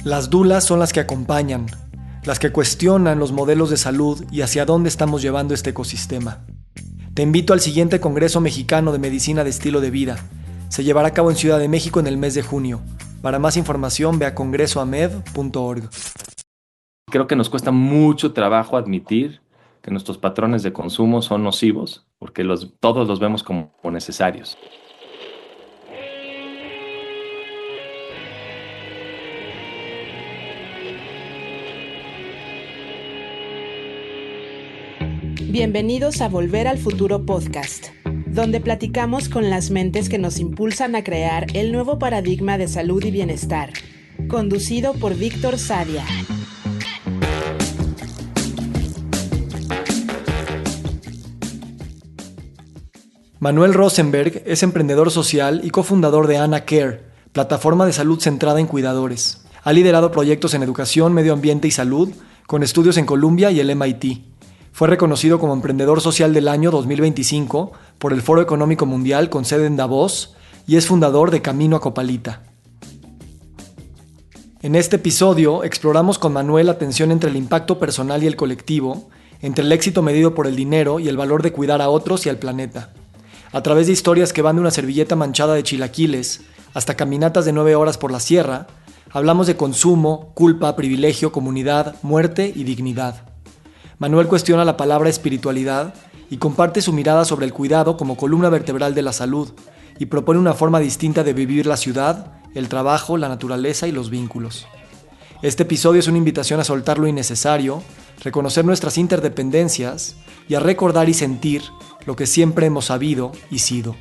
Las dulas son las que acompañan, las que cuestionan los modelos de salud y hacia dónde estamos llevando este ecosistema. Te invito al siguiente Congreso Mexicano de Medicina de Estilo de Vida. Se llevará a cabo en Ciudad de México en el mes de junio. Para más información ve a congresoamed.org. Creo que nos cuesta mucho trabajo admitir que nuestros patrones de consumo son nocivos, porque todos los vemos como necesarios. Bienvenidos a Volver al Futuro Podcast, donde platicamos con las mentes que nos impulsan a crear el nuevo paradigma de salud y bienestar, conducido por Víctor Sadia. Manuel Rosenberg es emprendedor social y cofundador de Ana Care, plataforma de salud centrada en cuidadores. Ha liderado proyectos en educación, medio ambiente y salud, con estudios en Columbia y el MIT. Fue reconocido como Emprendedor Social del Año 2025 por el Foro Económico Mundial con sede en Davos y es fundador de Camino a Copalita. En este episodio exploramos con Manuel la tensión entre el impacto personal y el colectivo, entre el éxito medido por el dinero y el valor de cuidar a otros y al planeta. A través de historias que van de una servilleta manchada de chilaquiles hasta caminatas de 9 horas por la sierra, hablamos de consumo, culpa, privilegio, comunidad, muerte y dignidad. Manuel cuestiona la palabra espiritualidad y comparte su mirada sobre el cuidado como columna vertebral de la salud y propone una forma distinta de vivir la ciudad, el trabajo, la naturaleza y los vínculos. Este episodio es una invitación a soltar lo innecesario, reconocer nuestras interdependencias y a recordar y sentir lo que siempre hemos sabido y sido.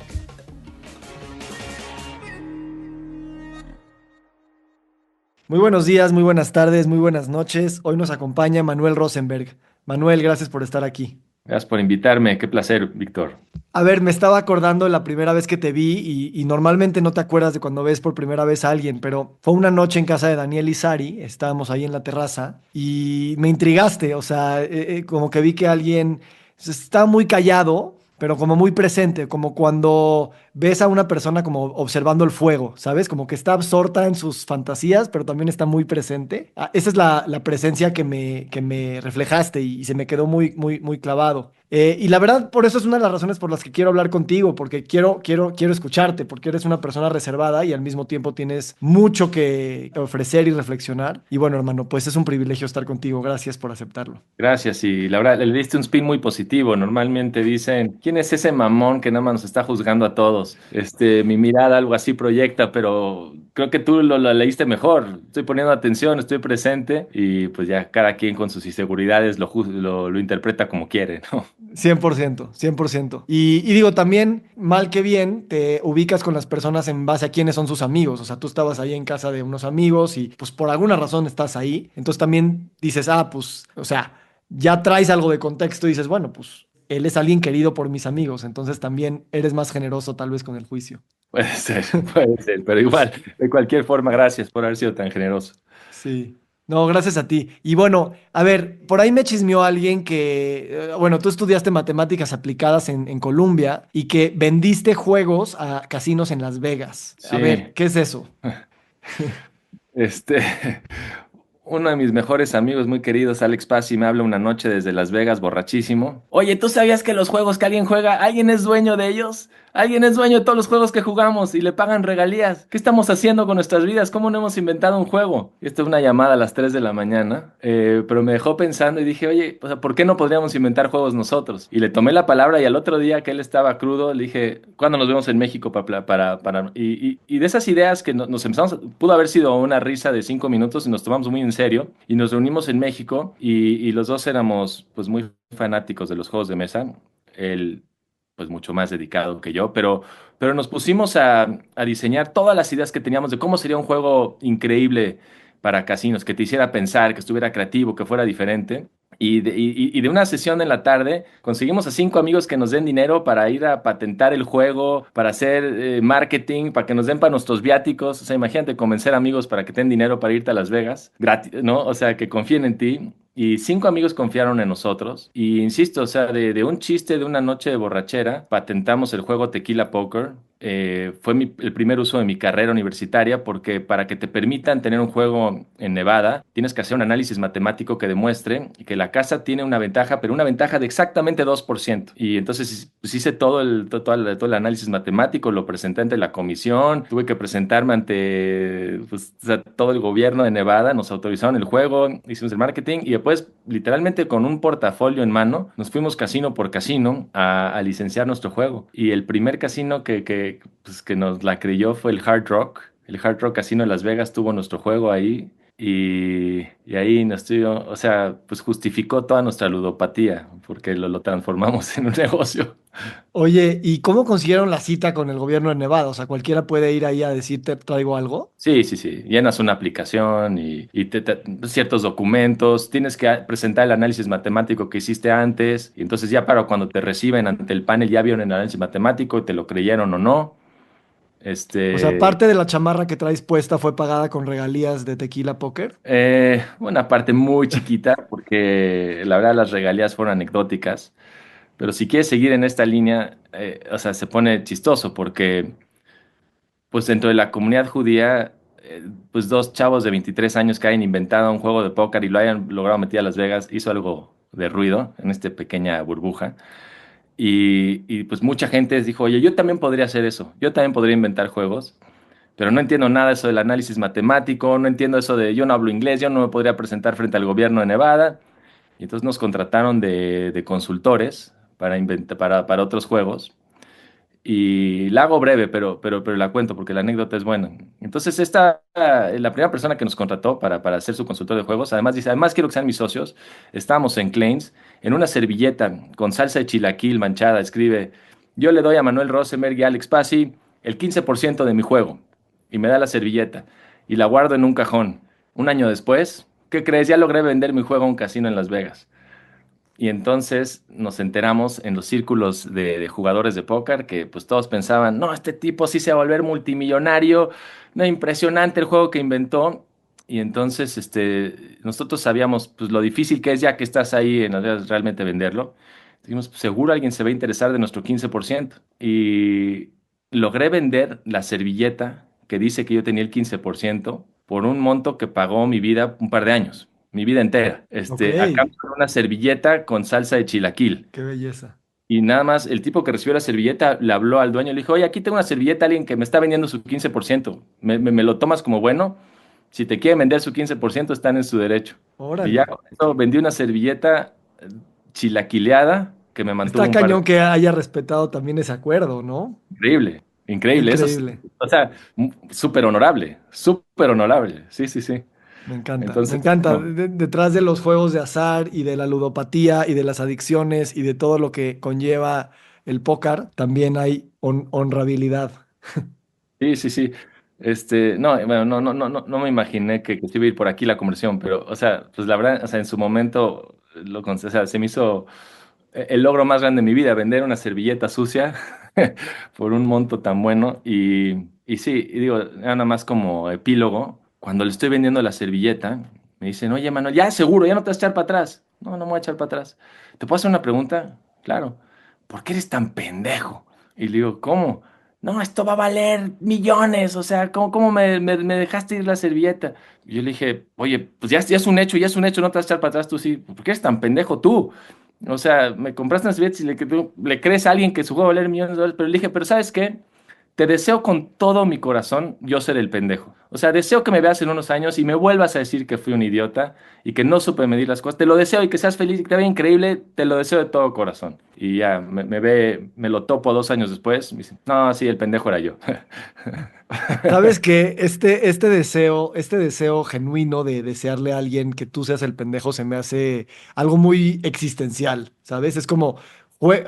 Muy buenos días, muy buenas tardes, muy buenas noches. Hoy nos acompaña Manuel Rosenberg. Manuel, gracias por estar aquí. Gracias por invitarme. Qué placer, Víctor. A ver, me estaba acordando de la primera vez que te vi y normalmente no te acuerdas de cuando ves por primera vez a alguien, pero fue una noche en casa de Daniel y Sari, estábamos ahí en la terraza y me intrigaste, o sea, como que vi que alguien estaba muy callado, pero como muy presente, como cuando ves a una persona como observando el fuego, ¿sabes? Como que está absorta en sus fantasías, pero también está muy presente. Esa es la presencia que me reflejaste y se me quedó muy clavado. Y la verdad, por eso es una de las razones por las que quiero hablar contigo, porque quiero escucharte, porque eres una persona reservada y al mismo tiempo tienes mucho que ofrecer y reflexionar. Y bueno, hermano, pues es un privilegio estar contigo. Gracias por aceptarlo. Gracias, y la verdad, le diste un spin muy positivo. Normalmente dicen, ¿quién es ese mamón que nada más nos está juzgando a todos? Mi mirada algo así proyecta, pero creo que tú lo leíste mejor. Estoy poniendo atención, estoy presente y pues ya cada quien con sus inseguridades lo interpreta como quiere, ¿no? 100%, 100%. Y digo, también, mal que bien, te ubicas con las personas en base a quiénes son sus amigos. O sea, tú estabas ahí en casa de unos amigos y pues por alguna razón estás ahí. Entonces también dices, pues, o sea, ya traes algo de contexto y dices, bueno, pues él es alguien querido por mis amigos. Entonces también eres más generoso tal vez con el juicio. Puede ser, pero igual, de cualquier forma, gracias por haber sido tan generoso. Sí. No, gracias a ti. Y bueno, a ver, por ahí me chismeó alguien que, bueno, tú estudiaste matemáticas aplicadas en Columbia y que vendiste juegos a casinos en Las Vegas. A Sí, ver, ¿qué es eso? este, uno de mis mejores amigos muy queridos, Alex Pasi, me habla una noche desde Las Vegas, borrachísimo. Oye, ¿tú sabías que los juegos que alguien juega, alguien es dueño de ellos? Alguien es dueño de todos los juegos que jugamos y le pagan regalías. ¿Qué estamos haciendo con nuestras vidas? ¿Cómo no hemos inventado un juego? Esta es una llamada a las 3 de la mañana, pero me dejó pensando y dije, oye, o sea, ¿por qué no podríamos inventar juegos nosotros? Y le tomé la palabra y al otro día que él estaba crudo, le dije, ¿cuándo nos vemos en México y de esas ideas que nos empezamos, pudo haber sido una risa de 5 minutos y nos tomamos muy en serio y nos reunimos en México y los dos éramos pues muy fanáticos de los juegos de mesa. Él pues mucho más dedicado que yo, pero nos pusimos a diseñar todas las ideas que teníamos de cómo sería un juego increíble para casinos, que te hiciera pensar, que estuviera creativo, que fuera diferente. Y de una sesión en la tarde conseguimos a 5 amigos que nos den dinero para ir a patentar el juego, para hacer marketing, para que nos den para nuestros viáticos. O sea, imagínate convencer amigos para que te den dinero para irte a Las Vegas, gratis, ¿no? O sea, que confíen en ti. Y 5 amigos confiaron en nosotros. Y insisto, o sea, de un chiste de una noche de borrachera, patentamos el juego Tequila Poker. Fue el primer uso de mi carrera universitaria porque para que te permitan tener un juego en Nevada, tienes que hacer un análisis matemático que demuestre que la casa tiene una ventaja, pero una ventaja de exactamente 2%. Y entonces pues, hice todo el análisis matemático, lo presenté ante la comisión, tuve que presentarme ante pues, o sea, todo el gobierno de Nevada, nos autorizaron el juego, hicimos el marketing y después, literalmente con un portafolio en mano, nos fuimos casino por casino a licenciar nuestro juego. Y el primer casino que nos la creyó fue el Hard Rock. El Hard Rock Casino de Las Vegas tuvo nuestro juego ahí y ahí nos dio, o sea, pues justificó toda nuestra ludopatía porque lo transformamos en un negocio. Oye, ¿y cómo consiguieron la cita con el gobierno de Nevada? O sea, cualquiera puede ir ahí a decirte, traigo algo. Sí, sí, sí. Llenas una aplicación y ciertos documentos. Tienes que presentar el análisis matemático que hiciste antes. Y entonces ya para cuando te reciben ante el panel ya vieron el análisis matemático y te lo creyeron o no. O sea, Este, parte de la chamarra que traes puesta fue pagada con regalías de Tequila Poker. una parte muy chiquita porque la verdad las regalías fueron anecdóticas. Pero si quieres seguir en esta línea, o sea, se pone chistoso porque pues dentro de la comunidad judía, pues dos chavos de 23 años que hayan inventado un juego de póker y lo hayan logrado meter a Las Vegas, hizo algo de ruido en esta pequeña burbuja. Y pues mucha gente dijo, oye, yo también podría hacer eso, yo también podría inventar juegos, pero no entiendo nada de eso del análisis matemático, no entiendo eso de yo no hablo inglés, yo no me podría presentar frente al gobierno de Nevada. Y entonces nos contrataron de consultores para otros juegos. Y la hago breve, pero la cuento porque la anécdota es buena. Entonces, la primera persona que nos contrató para ser su consultor de juegos, además dice, además quiero que sean mis socios. Estábamos en Claims, en una servilleta con salsa de chilaquil manchada, escribe, yo le doy a Manuel Rosenberg y a Alex Pasi el 15% de mi juego. Y me da la servilleta. Y la guardo en un cajón. Un año después, ¿qué crees? Ya logré vender mi juego a un casino en Las Vegas. Y entonces nos enteramos en los círculos de jugadores de póker que pues todos pensaban, no, este tipo sí se va a volver multimillonario, no, impresionante el juego que inventó. Y entonces nosotros sabíamos pues lo difícil que es ya que estás ahí en las redes realmente venderlo. Dijimos, pues, seguro alguien se va a interesar de nuestro 15%. Y logré vender la servilleta que dice que yo tenía el 15% por un monto que pagó mi vida un par de años, mi vida entera, Ok, a cambio de una servilleta con salsa de chilaquil. qué belleza. Y nada más, el tipo que recibió la servilleta le habló al dueño y le dijo, oye, aquí tengo una servilleta, alguien que me está vendiendo su 15%. ¿Me lo tomas como bueno? Si te quieren vender su 15%, están en su derecho. Y ya Órale. con eso vendí una servilleta chilaquileada que me mantuvo Está un par de... cañón que haya respetado también ese acuerdo, ¿no? Increíble, Qué increíble. Eso es, increíble. o sea, súper honorable, súper honorable. Sí, sí, sí. Me encanta, me Entonces, encanta. no. Detrás de los juegos de azar y de la ludopatía y de las adicciones y de todo lo que conlleva el póker, también hay honrabilidad. Sí, sí, sí. No, bueno, no me imaginé que se iba a ir por aquí la conversión, pero, o sea, pues la verdad, o sea, en su momento, o sea, se me hizo el logro más grande de mi vida, vender una servilleta sucia por un monto tan bueno. Y sí, y digo, nada más como epílogo, cuando le estoy vendiendo la servilleta, me dicen, oye, Manuel, ya seguro, ya no te vas a echar para atrás. No, no me voy a echar para atrás. ¿Te puedo hacer una pregunta? Claro. ¿Por qué eres tan pendejo? Y le digo, ¿cómo? No, esto va a valer millones, o sea, ¿cómo me dejaste ir la servilleta? Y yo le dije, oye, pues ya es un hecho, ya es un hecho, no te vas a echar para atrás tú sí. ¿Por qué eres tan pendejo tú? O sea, me compraste una servilleta y le crees a alguien que su juego va a valer millones de dólares, pero le dije, pero ¿sabes qué? Te deseo con todo mi corazón yo ser el pendejo. O sea, deseo que me veas en unos años y me vuelvas a decir que fui un idiota y que no supe medir las cosas. Te lo deseo y que seas feliz y que te vaya increíble. Te lo deseo de todo corazón. Y ya me lo topo 2 años después. Me dice, no, sí, el pendejo era yo. Sabes que este deseo genuino de desearle a alguien que tú seas el pendejo se me hace algo muy existencial, ¿sabes? Es como jue-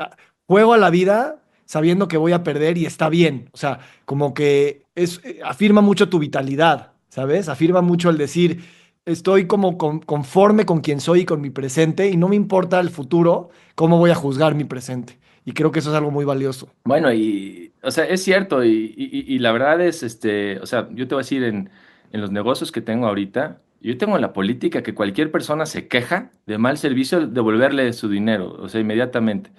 juego a la vida sabiendo que voy a perder y está bien. O sea, como que afirma mucho tu vitalidad, ¿sabes? Afirma mucho el decir, estoy como conforme con quien soy y con mi presente y no me importa el futuro, cómo voy a juzgar mi presente. Y creo que eso es algo muy valioso. Bueno, o sea, es cierto, y la verdad es, o sea, yo te voy a decir, en los negocios que tengo ahorita, Yo tengo la política que cualquier persona se queja de mal servicio, devolverle su dinero, o sea, inmediatamente.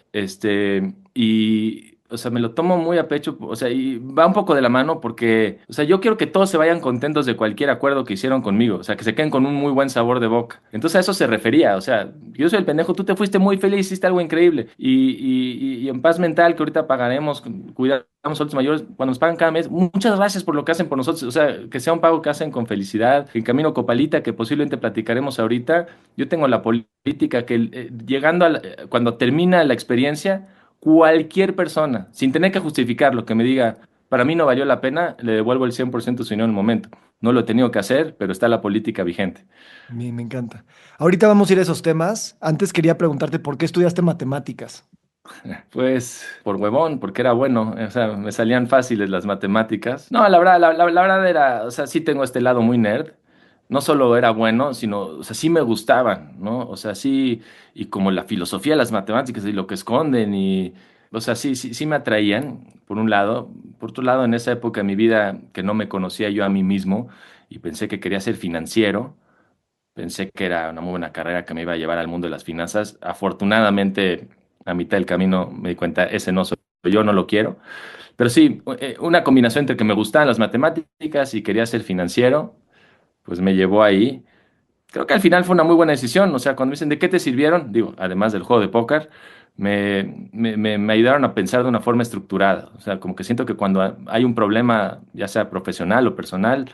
O sea, me lo tomo muy a pecho, o sea, y va un poco de la mano porque, o sea, yo quiero que todos se vayan contentos de cualquier acuerdo que hicieron conmigo, o sea, que se queden con un muy buen sabor de boca. Entonces a eso se refería, o sea, yo soy el pendejo, tú te fuiste muy feliz, hiciste algo increíble y en paz mental que ahorita pagaremos, cuidamos adultos mayores, cuando nos pagan cada mes, muchas gracias por lo que hacen por nosotros, o sea, que sea un pago que hacen con felicidad, en camino Copalita, que posiblemente platicaremos ahorita. Yo tengo la política que llegando cuando termina la experiencia, cualquier persona, sin tener que justificar lo que me diga, para mí no valió la pena, le devuelvo el 100% de su dinero en el momento. No lo he tenido que hacer, pero está la política vigente. Me encanta. Ahorita vamos a ir a esos temas. Antes quería preguntarte por qué estudiaste matemáticas. Pues por huevón, porque era bueno, o sea, me salían fáciles las matemáticas. No, la verdad, la verdad era, o sea, sí tengo este lado muy nerd. No solo era bueno, sino, o sea, sí me gustaban, ¿no? O sea, sí, y como la filosofía de las matemáticas y lo que esconden o sea, sí me atraían, por un lado. Por otro lado, en esa época de mi vida que no me conocía yo a mí mismo y pensé que quería ser financiero. Pensé que era una muy buena carrera que me iba a llevar al mundo de las finanzas. Afortunadamente, a mitad del camino me di cuenta, ese no soy yo, no lo quiero. Pero sí, una combinación entre que me gustaban las matemáticas y quería ser financiero, pues me llevó ahí. Creo que al final fue una muy buena decisión. O sea, cuando me dicen, ¿de qué te sirvieron? Digo, además del juego de póker, me ayudaron a pensar de una forma estructurada. O sea, como que siento que cuando hay un problema, ya sea profesional o personal,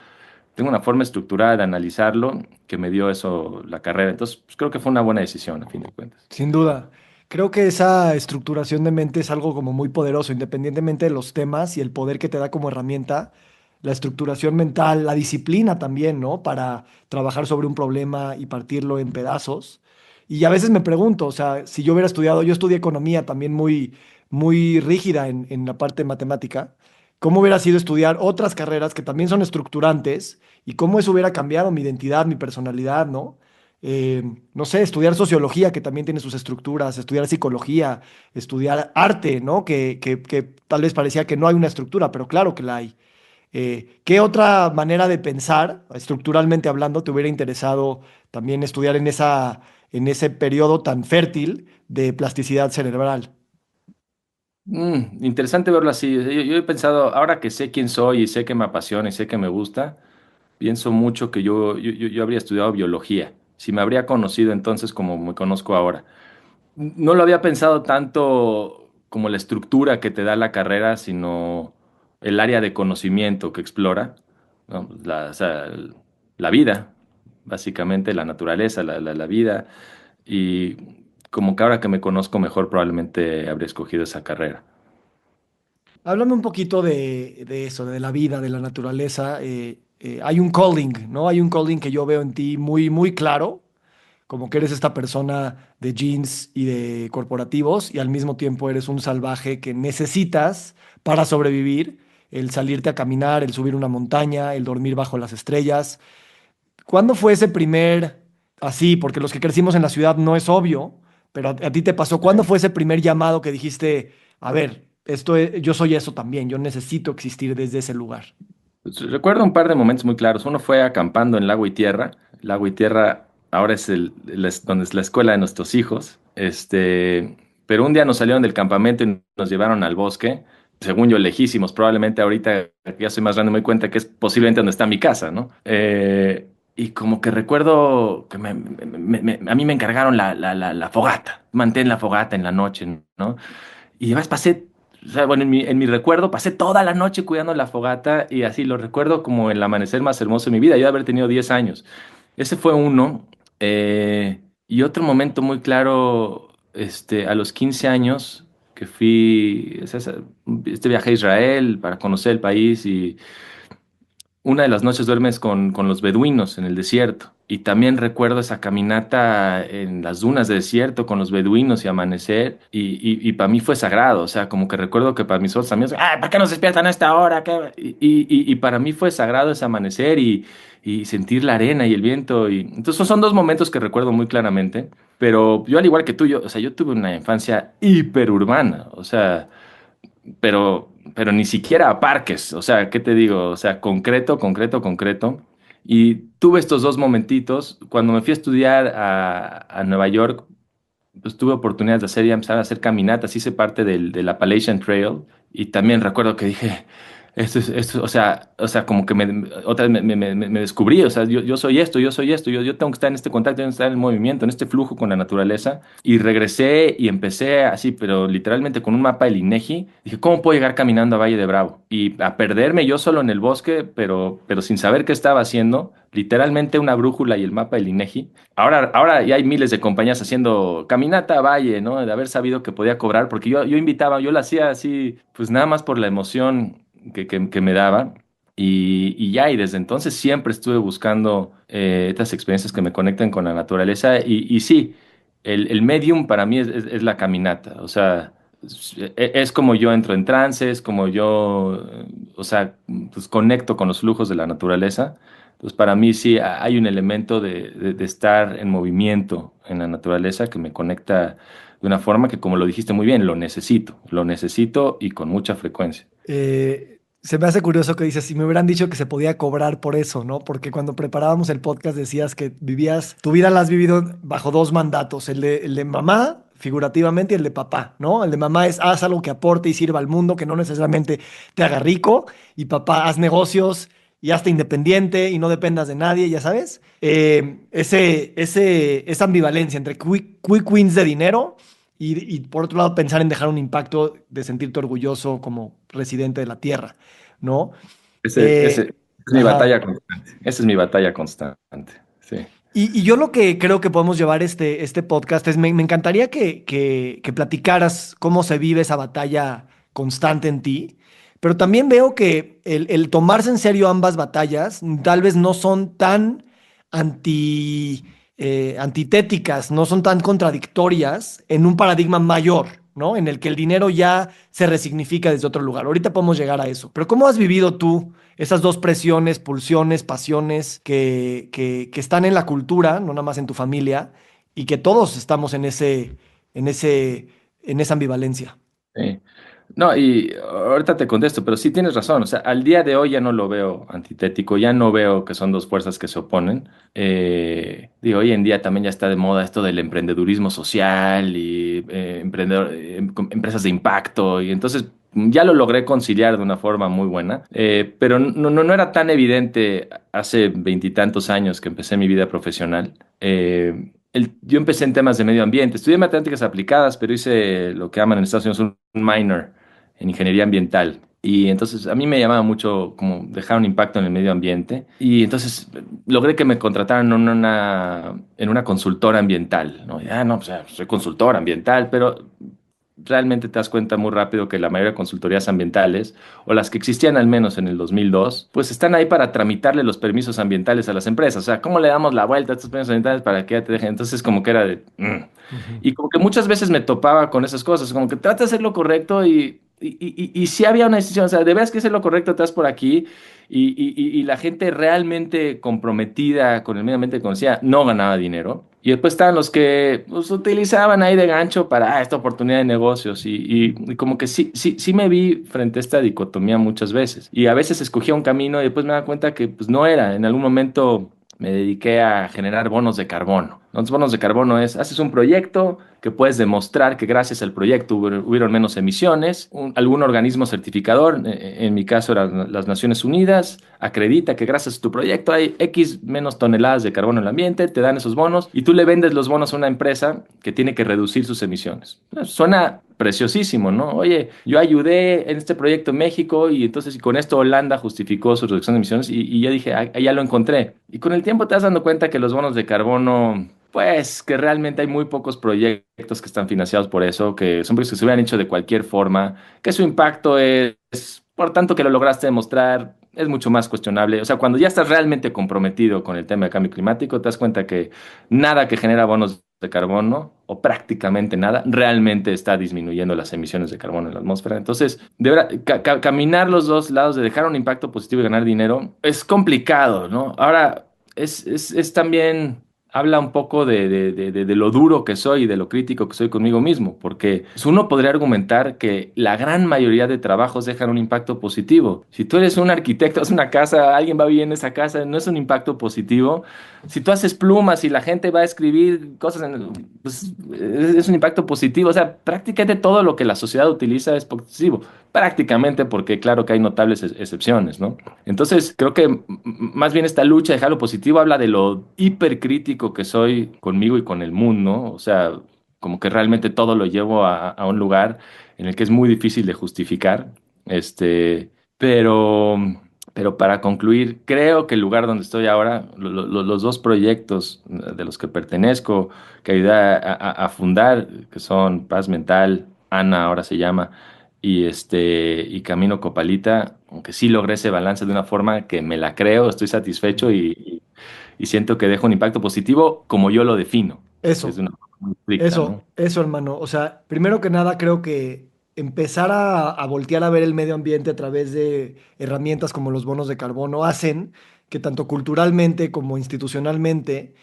tengo una forma estructurada de analizarlo que me dio eso la carrera. Entonces, pues, creo que fue una buena decisión, a fin de cuentas. Sin duda. Creo que esa estructuración de mente es algo como muy poderoso, independientemente de los temas y el poder que te da como herramienta, la estructuración mental, la disciplina también, ¿no? Para trabajar sobre un problema y partirlo en pedazos. Y a veces me pregunto, o sea, si yo hubiera estudiado, yo estudié economía también muy rígida en la parte matemática, ¿cómo hubiera sido estudiar otras carreras que también son estructurantes y cómo eso hubiera cambiado mi identidad, mi personalidad, ¿no? eh, no sé, estudiar sociología, que también tiene sus estructuras, estudiar psicología, estudiar arte, ¿no? Que tal vez parecía que no hay una estructura, pero claro que la hay. ¿Qué otra manera de pensar, estructuralmente hablando, te hubiera interesado también estudiar en ese periodo tan fértil de plasticidad cerebral? Interesante verlo así. Yo he pensado, ahora que sé quién soy y sé que me apasiona y sé que me gusta, pienso mucho que yo habría estudiado biología. Si me habría conocido entonces como me conozco ahora. No lo había pensado tanto como la estructura que te da la carrera, sino el área de conocimiento que explora, ¿no? O sea, la vida, básicamente, la naturaleza, la vida. Y como que ahora que me conozco mejor, probablemente habría escogido esa carrera. Háblame un poquito de eso, de la vida, de la naturaleza. Hay un calling, ¿no? Hay un calling que yo veo en ti muy claro, como que eres esta persona de jeans y de corporativos y al mismo tiempo eres un salvaje que necesitas para sobrevivir, el salirte a caminar, el subir una montaña, el dormir bajo las estrellas. ¿Cuándo fue ese primer, así, porque los que crecimos en la ciudad no es obvio, pero a ti te pasó, ¿cuándo fue ese primer llamado que dijiste, a ver, yo soy eso también, yo necesito existir desde ese lugar? Pues, recuerdo un par de momentos muy claros. Uno fue acampando en Lago y Tierra. Lago y Tierra ahora es donde es la escuela de nuestros hijos. Pero un día nos salieron del campamento y nos llevaron al bosque, según yo, lejísimos. Probablemente ahorita que ya soy más grande me doy cuenta que es posiblemente donde está mi casa, ¿no? Y como que recuerdo que a mí me encargaron la fogata. Mantén la fogata en la noche, ¿no? Y además pasé, o sea, bueno, en mi recuerdo pasé toda la noche cuidando la fogata y así lo recuerdo como el amanecer más hermoso de mi vida. Yo de haber tenido 10 años. Ese fue uno. Y otro momento muy claro, a los 15 años, que fui, este viaje a Israel para conocer el país y una de las noches duermes con los beduinos en el desierto. Y también recuerdo esa caminata en las dunas de desierto con los beduinos y amanecer. Y para mí fue sagrado. O sea, como que recuerdo que para mis otros amigos, ah, ¿para qué nos despiertan a esta hora? ¿Qué?". Y para mí fue sagrado ese amanecer y sentir la arena y el viento. Entonces, son dos momentos que recuerdo muy claramente. Pero yo, al igual que tú, o sea, yo tuve una infancia hiperurbana. O sea, pero ni siquiera a parques, o sea, ¿qué te digo? O sea, concreto, concreto, concreto. Y tuve estos dos momentitos. Cuando me fui a estudiar a Nueva York, pues tuve oportunidades de hacer, ya empezar a hacer caminatas, hice parte del Appalachian Trail y también recuerdo que dije, como que otra vez me descubrí, o sea, yo soy esto, yo tengo que estar en este contacto, tengo que estar en el movimiento, en este flujo con la naturaleza y regresé y empecé así, pero literalmente con un mapa del INEGI, dije, ¿cómo puedo llegar caminando a Valle de Bravo? Y a perderme yo solo en el bosque, pero sin saber qué estaba haciendo, literalmente una brújula y el mapa del INEGI. Ahora ya hay miles de compañías haciendo caminata a Valle, ¿no? De haber sabido que podía cobrar, porque yo invitaba, yo lo hacía así, pues nada más por la emoción que me daba. Y desde entonces siempre estuve buscando estas experiencias que me conectan con la naturaleza. Y sí, el medium para mí es la caminata. O sea, es como yo entro en trances, como yo, o sea, pues conecto con los flujos de la naturaleza. Entonces, para mí sí hay un elemento de estar en movimiento en la naturaleza que me conecta de una forma que, como lo dijiste muy bien, lo necesito y con mucha frecuencia. Se me hace curioso que dices, si me hubieran dicho que se podía cobrar por eso, ¿no? Porque cuando preparábamos el podcast decías que vivías, tu vida la has vivido bajo dos mandatos, el de mamá, figurativamente, y el de papá, ¿no? El de mamá es haz algo que aporte y sirva al mundo, que no necesariamente te haga rico, y papá, haz negocios y hazte independiente y no dependas de nadie, ya sabes. Esa ambivalencia entre quick wins de dinero y por otro lado pensar en dejar un impacto de sentirte orgulloso como residente de la tierra, ¿no? Ese Eh, es mi ajá. batalla constante. Esa es mi batalla constante. Sí. Y yo lo que creo que podemos llevar este podcast es, me encantaría que platicaras cómo se vive esa batalla constante en ti, pero también veo que el tomarse en serio ambas batallas tal vez no son tan antitéticas, no son tan contradictorias en un paradigma mayor, ¿no? En el que el dinero ya se resignifica desde otro lugar. Ahorita podemos llegar a eso, pero ¿cómo has vivido tú esas dos presiones, pulsiones, pasiones que están en la cultura, no nada más en tu familia, y que todos estamos en ese, en esa ambivalencia? Sí. No, y ahorita te contesto, pero sí tienes razón. O sea, al día de hoy ya no lo veo antitético, ya no veo que son dos fuerzas que se oponen. Digo, hoy en día también ya está de moda esto del emprendedurismo social y empresas de impacto, y entonces ya lo logré conciliar de una forma muy buena. Pero no era tan evidente hace veintitantos años que empecé mi vida profesional. Yo empecé en temas de medio ambiente, estudié matemáticas aplicadas, pero hice lo que llaman en Estados Unidos un minor en ingeniería ambiental. Y entonces a mí me llamaba mucho como dejar un impacto en el medio ambiente. Y entonces logré que me contrataran en una consultora ambiental, ¿no? No, pues, soy consultor ambiental, pero realmente te das cuenta muy rápido que la mayoría de consultorías ambientales, o las que existían al menos en el 2002, pues están ahí para tramitarle los permisos ambientales a las empresas. O sea, ¿cómo le damos la vuelta a estos permisos ambientales para que ya te dejen? Entonces, como que era de... Ujú. Y como que muchas veces me topaba con esas cosas, como que trata de hacer lo correcto y sí había una decisión, o sea, de veras que hacer lo correcto, te das por aquí, y la gente realmente comprometida con el medio ambiente que conocía no ganaba dinero. Y después estaban los que pues, utilizaban ahí de gancho para esta oportunidad de negocios. Y como que sí me vi frente a esta dicotomía muchas veces. Y a veces escogía un camino y después me daba cuenta que pues no era. En algún momento me dediqué a generar bonos de carbono. Los bonos de carbono es, haces un proyecto que puedes demostrar que gracias al proyecto hubieron menos emisiones, algún organismo certificador, en mi caso eran las Naciones Unidas, acredita que gracias a tu proyecto hay X menos toneladas de carbono en el ambiente, te dan esos bonos y tú le vendes los bonos a una empresa que tiene que reducir sus emisiones. Suena preciosísimo, ¿no? Oye, yo ayudé en este proyecto en México y entonces y con esto Holanda justificó su reducción de emisiones y yo dije, ya lo encontré. Y con el tiempo te vas dando cuenta que los bonos de carbono, pues que realmente hay muy pocos proyectos que están financiados por eso, que son proyectos que se hubieran hecho de cualquier forma, que su impacto es, por tanto que lo lograste demostrar, es mucho más cuestionable. O sea, cuando ya estás realmente comprometido con el tema de cambio climático, te das cuenta que nada que genera bonos de carbono, o prácticamente nada, realmente está disminuyendo las emisiones de carbono en la atmósfera. Entonces, de verdad, caminar los dos lados de dejar un impacto positivo y ganar dinero es complicado, ¿no? Ahora, es también habla un poco de lo duro que soy y de lo crítico que soy conmigo mismo, porque pues, uno podría argumentar que la gran mayoría de trabajos dejan un impacto positivo. Si tú eres un arquitecto, haces una casa, alguien va a vivir en esa casa, no es un impacto positivo. Si tú haces plumas y la gente va a escribir cosas, pues es un impacto positivo. O sea, prácticamente todo lo que la sociedad utiliza es positivo. Prácticamente porque claro que hay notables excepciones, ¿no? Entonces, creo que más bien esta lucha de dejar lo positivo habla de lo hipercrítico que soy conmigo y con el mundo. O sea, como que realmente todo lo llevo a un lugar en el que es muy difícil de justificar. Este, pero, pero para concluir, creo que el lugar donde estoy ahora, los dos proyectos de los que pertenezco, que ayudé a fundar, que son Paz Mental, Ana ahora se llama, y Camino Copalita, aunque sí logré ese balance de una forma que me la creo, estoy satisfecho y siento que dejo un impacto positivo como yo lo defino, que es Eso. de una forma muy estricta, ¿no? Eso, hermano. O sea, primero que nada, creo que empezar a voltear a ver el medio ambiente a través de herramientas como los bonos de carbono hacen que tanto culturalmente como institucionalmente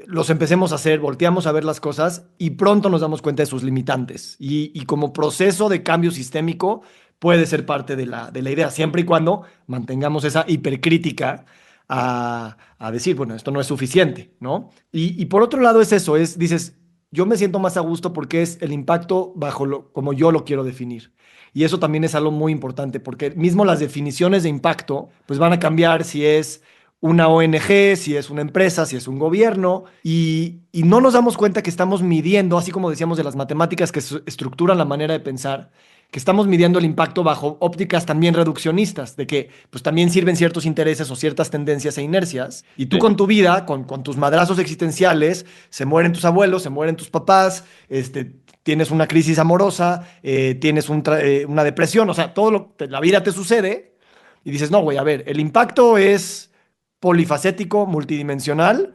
los empecemos a hacer, volteamos a ver las cosas y pronto nos damos cuenta de sus limitantes. Y como proceso de cambio sistémico puede ser parte de la idea, siempre y cuando mantengamos esa hipercrítica a decir, bueno, esto no es suficiente, ¿no? Y por otro lado es eso, dices, yo me siento más a gusto porque es el impacto bajo como yo lo quiero definir. Y eso también es algo muy importante, porque mismo las definiciones de impacto, pues van a cambiar si es una ONG, si es una empresa, si es un gobierno, y no nos damos cuenta que estamos midiendo, así como decíamos de las matemáticas que estructuran la manera de pensar, que estamos midiendo el impacto bajo ópticas también reduccionistas, de que pues también sirven ciertos intereses o ciertas tendencias e inercias, y tú Sí. con tu vida, con tus madrazos existenciales, se mueren tus abuelos, se mueren tus papás, tienes una crisis amorosa, tienes una depresión, o sea, la vida te sucede, y dices, no, güey, a ver, el impacto es polifacético, multidimensional,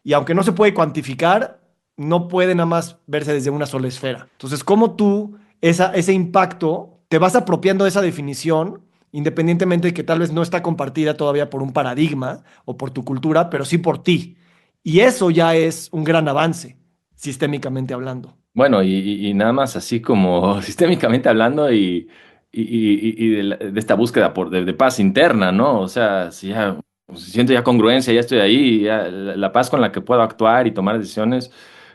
y aunque no se puede cuantificar, no puede nada más verse desde una sola esfera. Entonces, ¿cómo tú ese impacto te vas apropiando de esa definición, independientemente de que tal vez no está compartida todavía por un paradigma o por tu cultura, pero sí por ti? Y eso ya es un gran avance, sistémicamente hablando. Bueno, y nada más así como sistémicamente hablando y de esta búsqueda de paz interna, ¿no? O sea, si ya si siento ya congruencia, ya estoy ahí, ya la paz con la que puedo actuar y tomar decisiones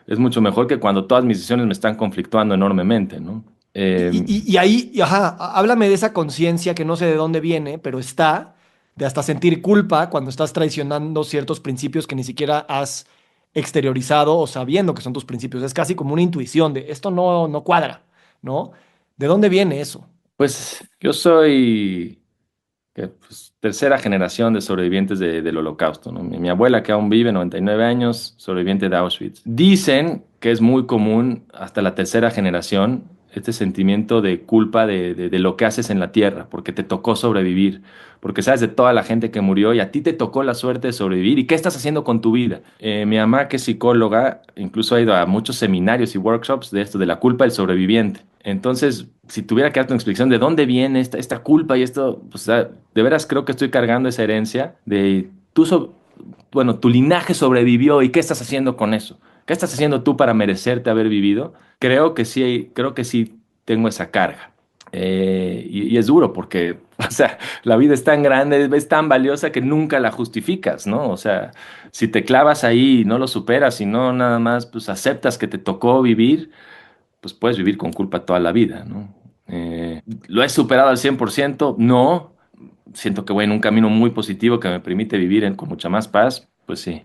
es mucho mejor que cuando todas mis decisiones me están conflictuando enormemente, ¿no? Y ahí, ajá, háblame de esa conciencia que no sé de dónde viene, pero está, de hasta sentir culpa cuando estás traicionando ciertos principios que ni siquiera has exteriorizado o sabiendo que son tus principios. Es casi como una intuición de esto no cuadra, ¿no? ¿De dónde viene eso? Pues yo soy pues, tercera generación de sobrevivientes del Holocausto, ¿no? Mi abuela, que aún vive, 99 años, sobreviviente de Auschwitz. Dicen que es muy común hasta la tercera generación este sentimiento de culpa de lo que haces en la tierra, porque te tocó sobrevivir, porque sabes de toda la gente que murió y a ti te tocó la suerte de sobrevivir. ¿Y qué estás haciendo con tu vida? Mi mamá, que es psicóloga, incluso ha ido a muchos seminarios y workshops de esto, de la culpa del sobreviviente. Entonces, si tuviera que darte una explicación de dónde viene esta culpa y esto, pues, de veras creo que estoy cargando esa herencia de bueno, tu linaje sobrevivió y qué estás haciendo con eso. ¿Qué estás haciendo tú para merecerte haber vivido? Creo que sí tengo esa carga. Y es duro porque, o sea, la vida es tan grande, es tan valiosa que nunca la justificas, ¿no? O sea, si te clavas ahí y no lo superas y no nada más, pues aceptas que te tocó vivir, pues puedes vivir con culpa toda la vida, ¿no? ¿Lo he superado al 100%? No. Siento que voy en un camino muy positivo que me permite vivir con mucha más paz, pues sí.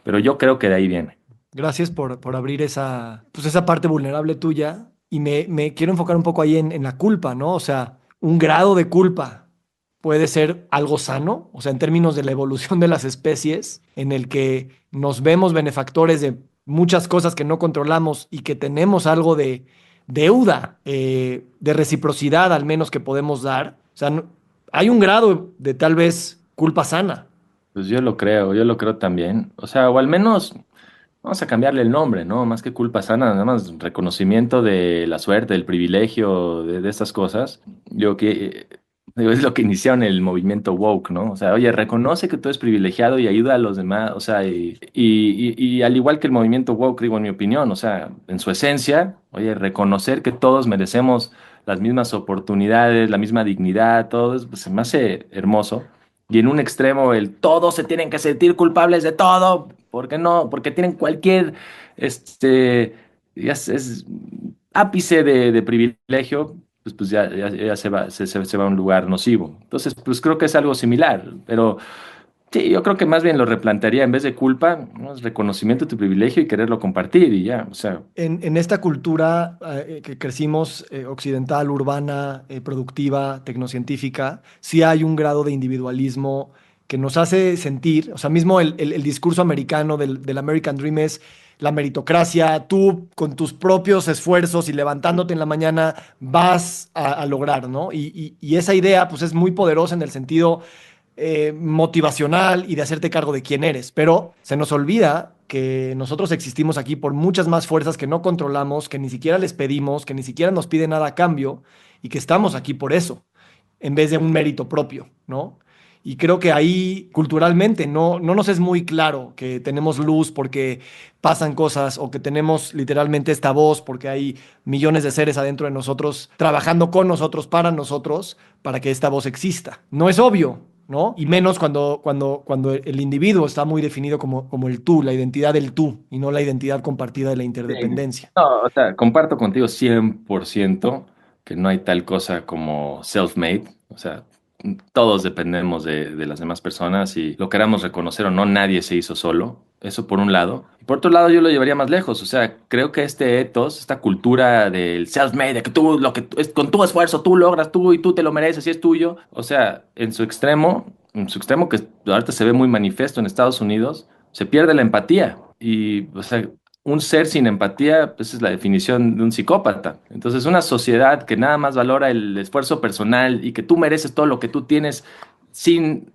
Pero yo creo que de ahí viene. Gracias por abrir pues esa parte vulnerable tuya y me quiero enfocar un poco ahí en la culpa, ¿no? O sea, un grado de culpa puede ser algo sano, o sea, en términos de la evolución de las especies, en el que nos vemos benefactores de muchas cosas que no controlamos y que tenemos algo de deuda, de reciprocidad al menos que podemos dar. O sea, hay un grado de tal vez culpa sana. Pues yo lo creo también. O sea, o al menos vamos a cambiarle el nombre, ¿no? Más que culpa sana, nada más reconocimiento de la suerte, del privilegio, de estas cosas. Yo que Digo, es lo que iniciaron el movimiento woke, ¿no? O sea, oye, reconoce que tú eres privilegiado y ayuda a los demás, o sea, y al igual que el movimiento woke, digo, en mi opinión, o sea, en su esencia, oye, reconocer que todos merecemos las mismas oportunidades, la misma dignidad, todo eso, pues se me hace hermoso. Y en un extremo, el todos se tienen que sentir culpables de todo, ¿por qué no? Porque tienen cualquier, este, ya es ápice de privilegio, pues ya se va a un lugar nocivo. Entonces, pues creo que es algo similar, pero sí, yo creo que más bien lo replantearía en vez de culpa, ¿no? Es reconocimiento de tu privilegio y quererlo compartir y ya, o sea, En esta cultura que crecimos, occidental, urbana, productiva, tecnocientífica, sí hay un grado de individualismo que nos hace sentir, o sea, mismo el discurso americano del American Dream es la meritocracia, tú con tus propios esfuerzos y levantándote en la mañana vas a lograr, ¿no? Y esa idea, pues es muy poderosa en el sentido motivacional y de hacerte cargo de quién eres, pero se nos olvida que nosotros existimos aquí por muchas más fuerzas que no controlamos, que ni siquiera les pedimos, que ni siquiera nos piden nada a cambio y que estamos aquí por eso, en vez de un mérito propio, ¿no? Y creo que ahí culturalmente no nos es muy claro que tenemos luz porque pasan cosas o que tenemos literalmente esta voz porque hay millones de seres adentro de nosotros trabajando con nosotros, para que esta voz exista. No es obvio, ¿no? Y menos cuando el individuo está muy definido como el tú, la identidad del tú y no la identidad compartida de la sí. interdependencia. No, o sea, comparto contigo 100% que no hay tal cosa como self-made, o sea, todos dependemos de las demás personas y lo queramos reconocer o no, nadie se hizo solo, eso por un lado. Y por otro lado, yo lo llevaría más lejos, o sea, creo que este ethos, esta cultura del self-made, de que tú, lo que es con tu esfuerzo, tú logras tú y tú te lo mereces y es tuyo, o sea, en su extremo que ahorita se ve muy manifiesto en Estados Unidos, se pierde la empatía. Y, o sea, un ser sin empatía, pues es la definición de un psicópata. Entonces, una sociedad que nada más valora el esfuerzo personal y que tú mereces todo lo que tú tienes sin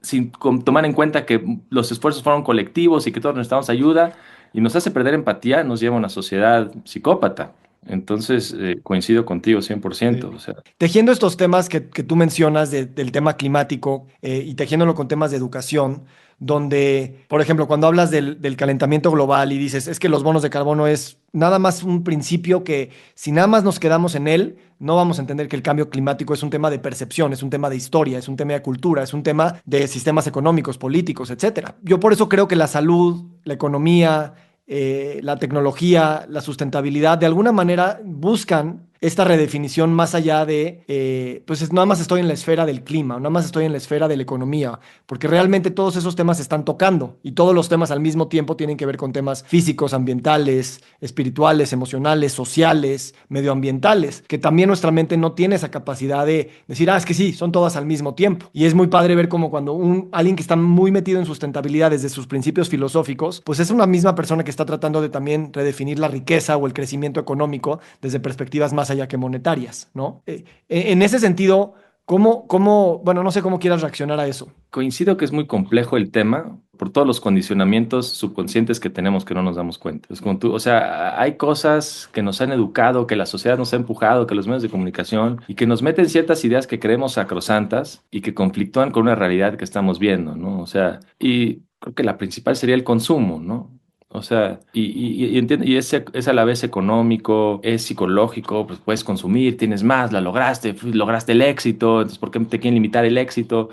tomar en cuenta que los esfuerzos fueron colectivos y que todos necesitamos ayuda y nos hace perder empatía, nos lleva a una sociedad psicópata. Entonces, coincido contigo 100%. Sí. O sea, Tejiendo estos temas que tú mencionas del tema climático y tejiéndolo con temas de educación, donde, por ejemplo, cuando hablas del calentamiento global y dices, es que los bonos de carbono es nada más un principio que si nada más nos quedamos en él, no vamos a entender que el cambio climático es un tema de percepción, es un tema de historia, es un tema de cultura, es un tema de sistemas económicos, políticos, etcétera. Yo por eso creo que la salud, la economía, la tecnología, la sustentabilidad, de alguna manera buscan esta redefinición más allá de, nada más estoy en la esfera del clima, nada más estoy en la esfera de la economía, porque realmente todos esos temas se están tocando y todos los temas al mismo tiempo tienen que ver con temas físicos, ambientales, espirituales, emocionales, sociales, medioambientales, que también nuestra mente no tiene esa capacidad de decir, es que sí, son todas al mismo tiempo. Y es muy padre ver como cuando alguien que está muy metido en sustentabilidad desde sus principios filosóficos, pues es una misma persona que está tratando de también redefinir la riqueza o el crecimiento económico desde perspectivas más allá que monetarias, ¿no? En ese sentido, bueno, no sé cómo quieras reaccionar a eso. coincido que es muy complejo el tema por todos los condicionamientos subconscientes que tenemos que no nos damos cuenta. Es como tú, o sea, hay cosas que nos han educado, que la sociedad nos ha empujado, que los medios de comunicación y que nos meten ciertas ideas que creemos sacrosantas y que conflictúan con una realidad que estamos viendo, ¿no? O sea, y creo que la principal sería el consumo, ¿no? O sea, y es a la vez económico, es psicológico, pues puedes consumir, tienes más, la lograste, lograste el éxito, entonces ¿por qué te quieren limitar el éxito?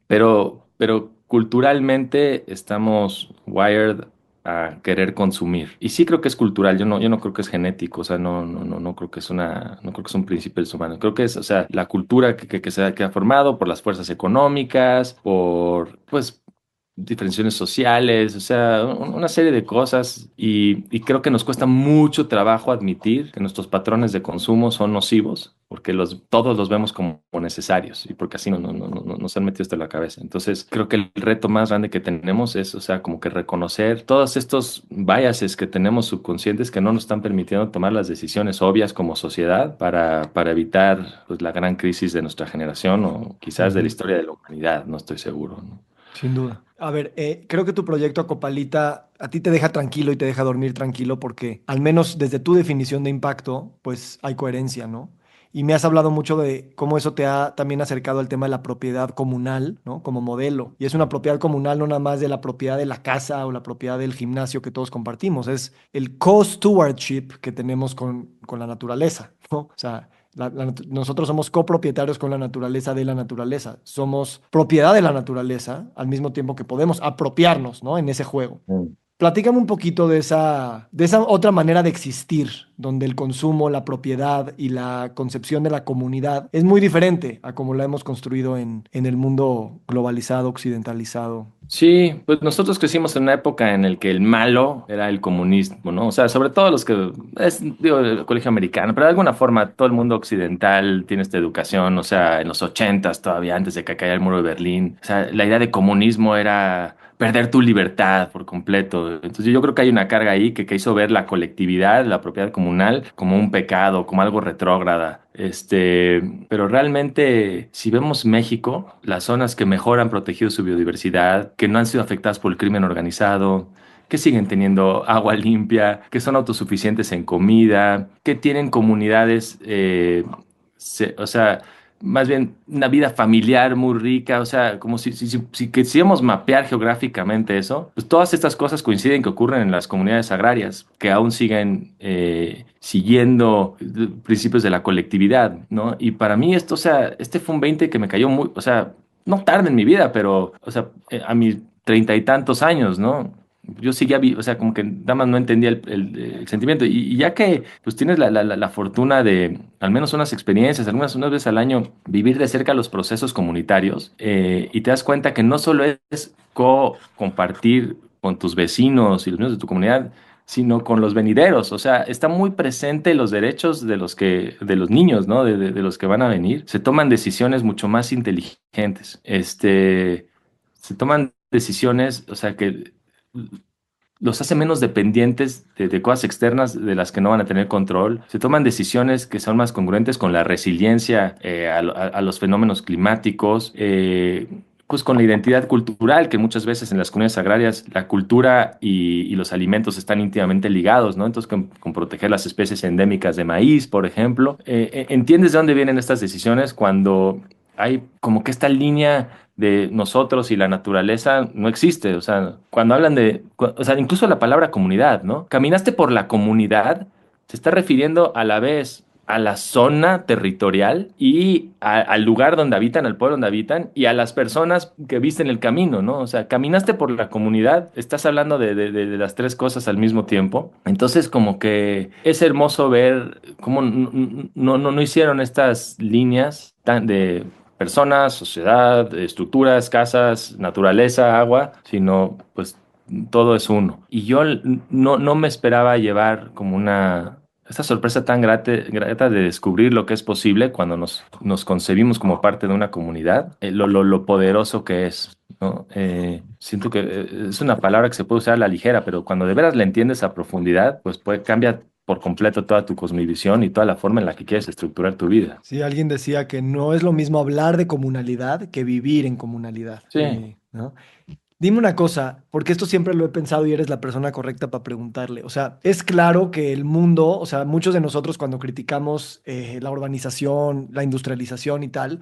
Pero culturalmente estamos wired a querer consumir. Y sí creo que es cultural, yo no creo que es genético, o sea, no creo que no creo que es un principio del ser humano. Creo que es, o sea, la cultura que ha formado por las fuerzas económicas, pues, diferenciaciones sociales, o sea, una serie de cosas y creo que nos cuesta mucho trabajo admitir que nuestros patrones de consumo son nocivos porque todos los vemos como necesarios y porque así nos han metido esto en la cabeza. Entonces, creo que el reto más grande que tenemos es, o sea, como que reconocer todos estos biases que tenemos subconscientes que no nos están permitiendo tomar las decisiones obvias como sociedad para evitar pues, la gran crisis de nuestra generación o quizás de la Ujú. historia de la humanidad, no estoy seguro, ¿no? Sin duda. A ver, creo que tu proyecto Acopalita a ti te deja tranquilo y te deja dormir tranquilo porque al menos desde tu definición de impacto, pues hay coherencia, ¿no? y me has hablado mucho de cómo eso te ha también acercado al tema de la propiedad comunal, ¿no? Como modelo. Y es una propiedad comunal no nada más de la propiedad de la casa o la propiedad del gimnasio que todos compartimos, es el co-stewardship que tenemos con la naturaleza, ¿no? O sea, nosotros somos copropietarios con la naturaleza de la naturaleza. Somos propiedad de la naturaleza al mismo tiempo que podemos apropiarnos, ¿no? En ese juego. Mm. Platícame un poquito de esa otra manera de existir, donde el consumo, la propiedad y la concepción de la comunidad es muy diferente a como la hemos construido en el mundo globalizado, occidentalizado. Sí, pues nosotros crecimos en una época en la que el malo era el comunismo, ¿no? O sea, sobre todo los que, digo, el colegio americano, pero de alguna forma todo el mundo occidental tiene esta educación, o sea, en los ochentas todavía, antes de que cayera el muro de Berlín, o sea, la idea de comunismo era perder tu libertad por completo. Entonces yo creo que hay una carga ahí que hizo ver la colectividad, la propiedad comunal, como un pecado, como algo retrógrada. Pero realmente, si vemos México, las zonas que mejor han protegido su biodiversidad, que no han sido afectadas por el crimen organizado, que siguen teniendo agua limpia, que son autosuficientes en comida, que tienen comunidades, o sea, más bien una vida familiar muy rica, o sea, como si quisiéramos mapear geográficamente eso, pues todas estas cosas coinciden que ocurren en las comunidades agrarias, que aún siguen siguiendo principios de la colectividad, ¿no? Y para mí esto, o sea, este fue un 20 que me cayó muy, o sea, no tarde en mi vida, pero, o sea, a mis 30 y tantos años, ¿no? Yo seguía, o sea, como que nada más no entendía el sentimiento. Y ya que pues tienes la fortuna de, al menos unas experiencias, unas veces al año, vivir de cerca los procesos comunitarios, y te das cuenta que no solo es compartir con tus vecinos y los niños de tu comunidad, sino con los venideros. O sea, está muy presente los derechos de los niños, ¿no? De los que van a venir. Se toman decisiones mucho más inteligentes. Se toman decisiones, o sea, que los hace menos dependientes de cosas externas de las que no van a tener control. Se toman decisiones que son más congruentes con la resiliencia a los fenómenos climáticos, pues con la identidad cultural, que muchas veces en las comunidades agrarias la cultura y los alimentos están íntimamente ligados, ¿no? Entonces, con proteger las especies endémicas de maíz, por ejemplo, ¿entiendes de dónde vienen estas decisiones cuando hay como que esta línea de nosotros y la naturaleza no existe? O sea, cuando hablan o sea, incluso la palabra comunidad, ¿no? Caminaste por la comunidad, se está refiriendo a la vez a la zona territorial y al lugar donde habitan, al pueblo donde habitan y a las personas que visten el camino, ¿no? O sea, caminaste por la comunidad, estás hablando de las tres cosas al mismo tiempo. Entonces, como que es hermoso ver cómo no hicieron estas líneas de personas, sociedad, estructuras, casas, naturaleza, agua, sino pues todo es uno. Y yo no me esperaba llevar como esta sorpresa tan grata de descubrir lo que es posible cuando nos concebimos como parte de una comunidad, lo poderoso que es, ¿no? Siento que es una palabra que se puede usar a la ligera, pero cuando de veras la entiendes a profundidad, pues cambia por completo toda tu cosmovisión y toda la forma en la que quieres estructurar tu vida. Sí, alguien decía que no es lo mismo hablar de comunalidad que vivir en comunalidad. Sí. ¿No? Dime una cosa, porque esto siempre lo he pensado y eres la persona correcta para preguntarle. O sea, es claro que el mundo, o sea, muchos de nosotros cuando criticamos la urbanización, la industrialización y tal,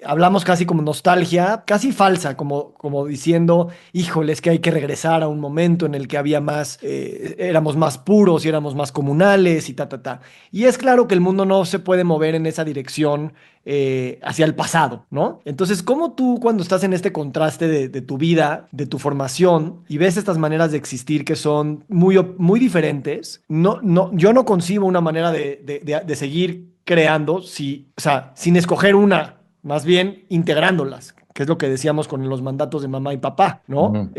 hablamos casi como nostalgia, casi falsa, como diciendo, híjole, es que hay que regresar a un momento en el que había más, éramos más puros y éramos más comunales y ta, ta, ta. Y es claro que el mundo no se puede mover en esa dirección hacia el pasado, ¿no? Entonces, ¿cómo tú cuando estás en este contraste de tu vida, de tu formación, y ves estas maneras de existir que son muy diferentes, yo no concibo una manera de seguir creando, o sea, sin escoger una, más bien integrándolas, que es lo que decíamos con los mandatos de mamá y papá, ¿no? Ujú.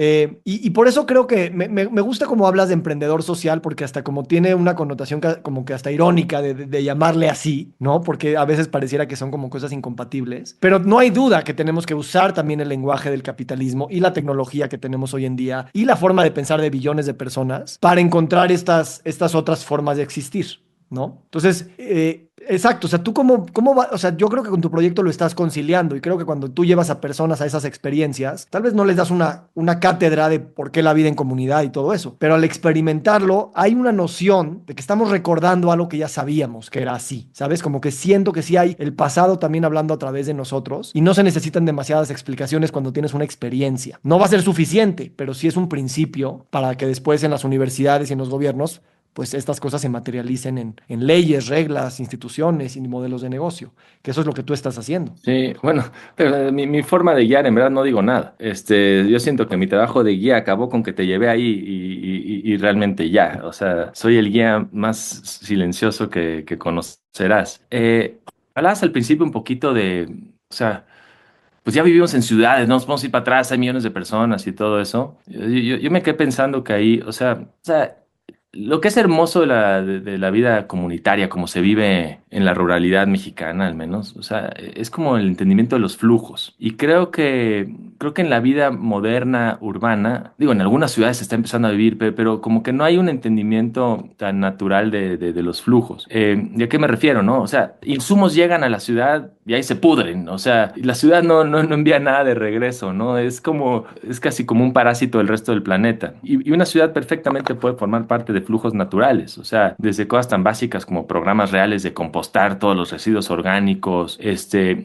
Y por eso creo que me gusta cómo hablas de emprendedor social, porque hasta como tiene una connotación como que hasta irónica de llamarle así, ¿no? Porque a veces pareciera que son como cosas incompatibles. Pero no hay duda que tenemos que usar también el lenguaje del capitalismo y la tecnología que tenemos hoy en día y la forma de pensar de billones de personas para encontrar estas otras formas de existir. ¿no? Entonces, exacto, o sea, tú cómo va, o sea, yo creo que con tu proyecto lo estás conciliando y creo que cuando tú llevas a personas a esas experiencias, tal vez no les das una cátedra de por qué la vida en comunidad y todo eso, pero al experimentarlo hay una noción de que estamos recordando algo que ya sabíamos que era así, ¿sabes? Como que siento que sí hay el pasado también hablando a través de nosotros y no se necesitan demasiadas explicaciones cuando tienes una experiencia. No va a ser suficiente, pero sí es un principio para que después en las universidades y en los gobiernos pues estas cosas se materialicen en leyes, reglas, instituciones y modelos de negocio, que eso es lo que tú estás haciendo. Sí, bueno, pero mi forma de guiar, en verdad no digo nada. Yo siento que mi trabajo de guía acabó con que te llevé ahí y realmente ya. O sea, soy el guía más silencioso que conocerás. Hablabas al principio un poquito de, o sea, pues ya vivimos en ciudades, no nos podemos ir para atrás, hay millones de personas y todo eso. Yo me quedé pensando que ahí, o sea, lo que es hermoso de la vida comunitaria, como se vive en la ruralidad mexicana, al menos, o sea, es como el entendimiento de los flujos. Y creo que en la vida moderna, urbana, digo, en algunas ciudades se está empezando a vivir, pero como que no hay un entendimiento tan natural de los flujos. ¿Y a qué me refiero, no? O sea, insumos llegan a la ciudad y ahí se pudren. O sea, la ciudad no envía nada de regreso, ¿no? Es casi como un parásito del resto del planeta. Y una ciudad perfectamente puede formar parte de flujos naturales. O sea, desde cosas tan básicas como programas reales de compostar todos los residuos orgánicos.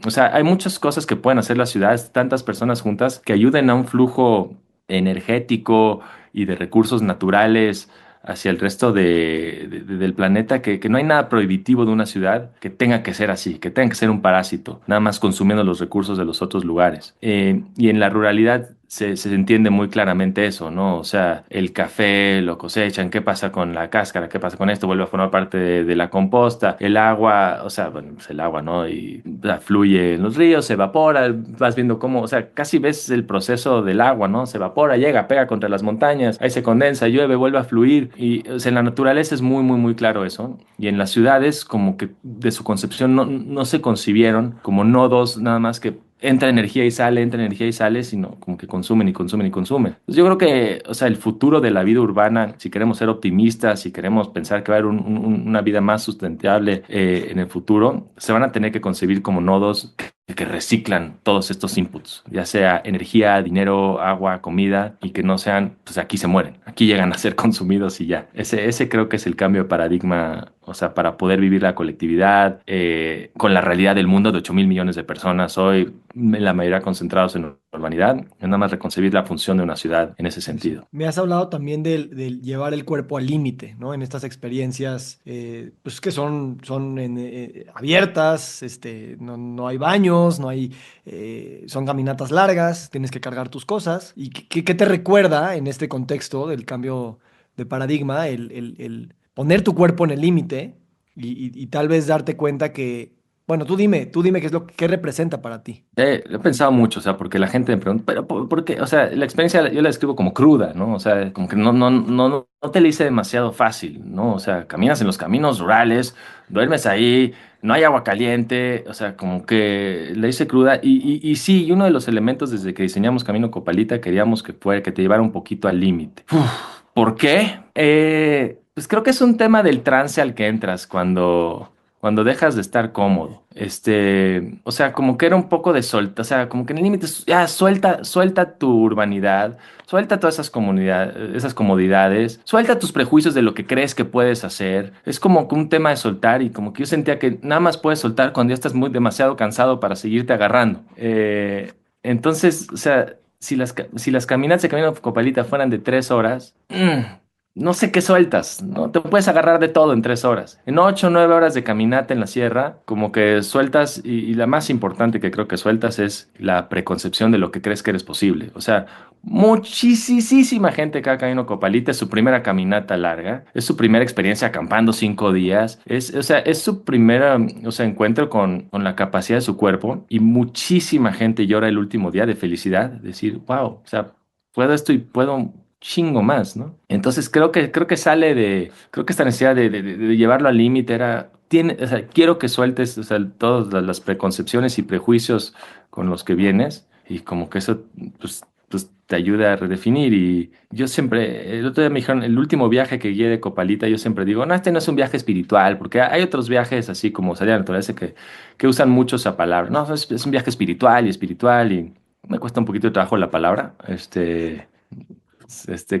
O sea, hay muchas cosas que pueden hacer las ciudades, tantas personas juntas, que ayuden a un flujo energético y de recursos naturales hacia el resto del planeta, que no hay nada prohibitivo de una ciudad que tenga que ser así, que tenga que ser un parásito, nada más consumiendo los recursos de los otros lugares. Y en la ruralidad se entiende muy claramente eso, ¿no? O sea, el café lo cosechan, ¿qué pasa con la cáscara? ¿Qué pasa con esto? Vuelve a formar parte de la composta, el agua, o sea, bueno, pues el agua, ¿no? Y fluye en los ríos, se evapora, vas viendo cómo, o sea, casi ves el proceso del agua, ¿no? Se evapora, llega, pega contra las montañas, ahí se condensa, llueve, vuelve a fluir, y o sea, en la naturaleza es muy, muy, muy claro eso, y en las ciudades como que de su concepción no se concibieron como nodos nada más que entra energía y sale, sino como que consumen y consumen y consumen. Entonces yo creo que, o sea, el futuro de la vida urbana, si queremos ser optimistas, si queremos pensar que va a haber una vida más sustentable en el futuro, se van a tener que concebir como nodos que reciclan todos estos inputs, ya sea energía, dinero, agua, comida, y que no sean, pues aquí se mueren, aquí llegan a ser consumidos y ya. Ese creo que es el cambio de paradigma, o sea, para poder vivir la colectividad con la realidad del mundo de 8.000 millones de personas hoy, la mayoría concentrados en urbanidad, es nada más reconcebir la función de una ciudad en ese Sí, sí. sentido. Me has hablado también del llevar el cuerpo al límite, ¿no? En estas experiencias, pues que son abiertas, no hay baños, son caminatas largas, tienes que cargar tus cosas. ¿Y qué te recuerda en este contexto del cambio de paradigma el poner tu cuerpo en el límite y tal vez darte cuenta que, bueno, tú dime qué es qué representa para ti. Lo he pensado mucho, o sea, porque la gente me pregunta, pero ¿por qué? O sea, la experiencia yo la describo como cruda, ¿no? O sea, como que no te la hice demasiado fácil, ¿no? O sea, caminas en los caminos rurales, duermes ahí, no hay agua caliente, o sea, como que la hice cruda. Y sí, y uno de los elementos desde que diseñamos Camino Copalita queríamos que te llevara un poquito al límite. ¿Por qué? Pues creo que es un tema del trance al que entras cuando dejas de estar cómodo. O sea, como que era un poco de solta, o sea, como que en el límite, ya suelta tu urbanidad, suelta todas esas comodidades, suelta tus prejuicios de lo que crees que puedes hacer. Es como que un tema de soltar y como que yo sentía que nada más puedes soltar cuando ya estás demasiado cansado para seguirte agarrando. Entonces, o sea, si las caminatas de Camino Copalita fueran de 3 horas, no sé qué sueltas, ¿no? Te puedes agarrar de todo en 3 horas. En 8 o 9 horas de caminata en la sierra, como que sueltas, y la más importante que creo que sueltas es la preconcepción de lo que crees que eres posible. O sea, muchísima gente que ha caído en Copalita es su primera caminata larga, es su primera experiencia acampando 5 días, o sea, es su primera, o sea, encuentro con la capacidad de su cuerpo, y muchísima gente llora el último día de felicidad, decir, wow, o sea, puedo esto y puedo chingo más, ¿no? Entonces creo que esta necesidad de llevarlo al límite o sea, quiero que sueltes, o sea, todas las preconcepciones y prejuicios con los que vienes, y como que eso, pues, pues te ayuda a redefinir. Y yo siempre, el otro día me dijeron, el último viaje que guié de Copalita, yo siempre digo, no, este no es un viaje espiritual, porque hay otros viajes así como salir a la naturaleza que usan mucho esa palabra. No, es un viaje espiritual y me cuesta un poquito de trabajo la palabra.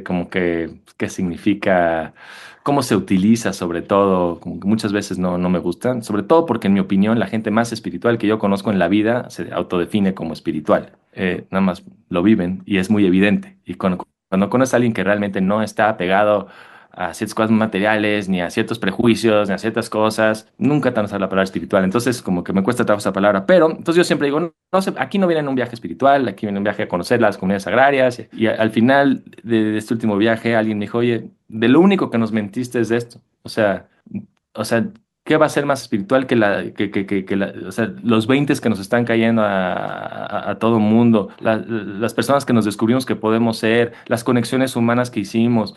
Como que, qué significa, cómo se utiliza sobre todo, como que muchas veces no me gustan, sobre todo porque en mi opinión la gente más espiritual que yo conozco en la vida se autodefine como espiritual. Nada más lo viven y es muy evidente. Y cuando conoces a alguien que realmente no está apegado a ciertas cosas materiales, ni a ciertos prejuicios, ni a ciertas cosas, nunca te van a usar la palabra espiritual. Entonces, como que me cuesta trabajo esa palabra. Pero, entonces yo siempre digo, no sé, aquí no viene en un viaje espiritual, aquí viene un viaje a conocer las comunidades agrarias. Y al final de este último viaje, alguien me dijo, oye, de lo único que nos mentiste es de esto. O sea, ¿qué va a ser más espiritual o sea, los 20 que nos están cayendo a todo mundo, las personas que nos descubrimos que podemos ser, las conexiones humanas que hicimos?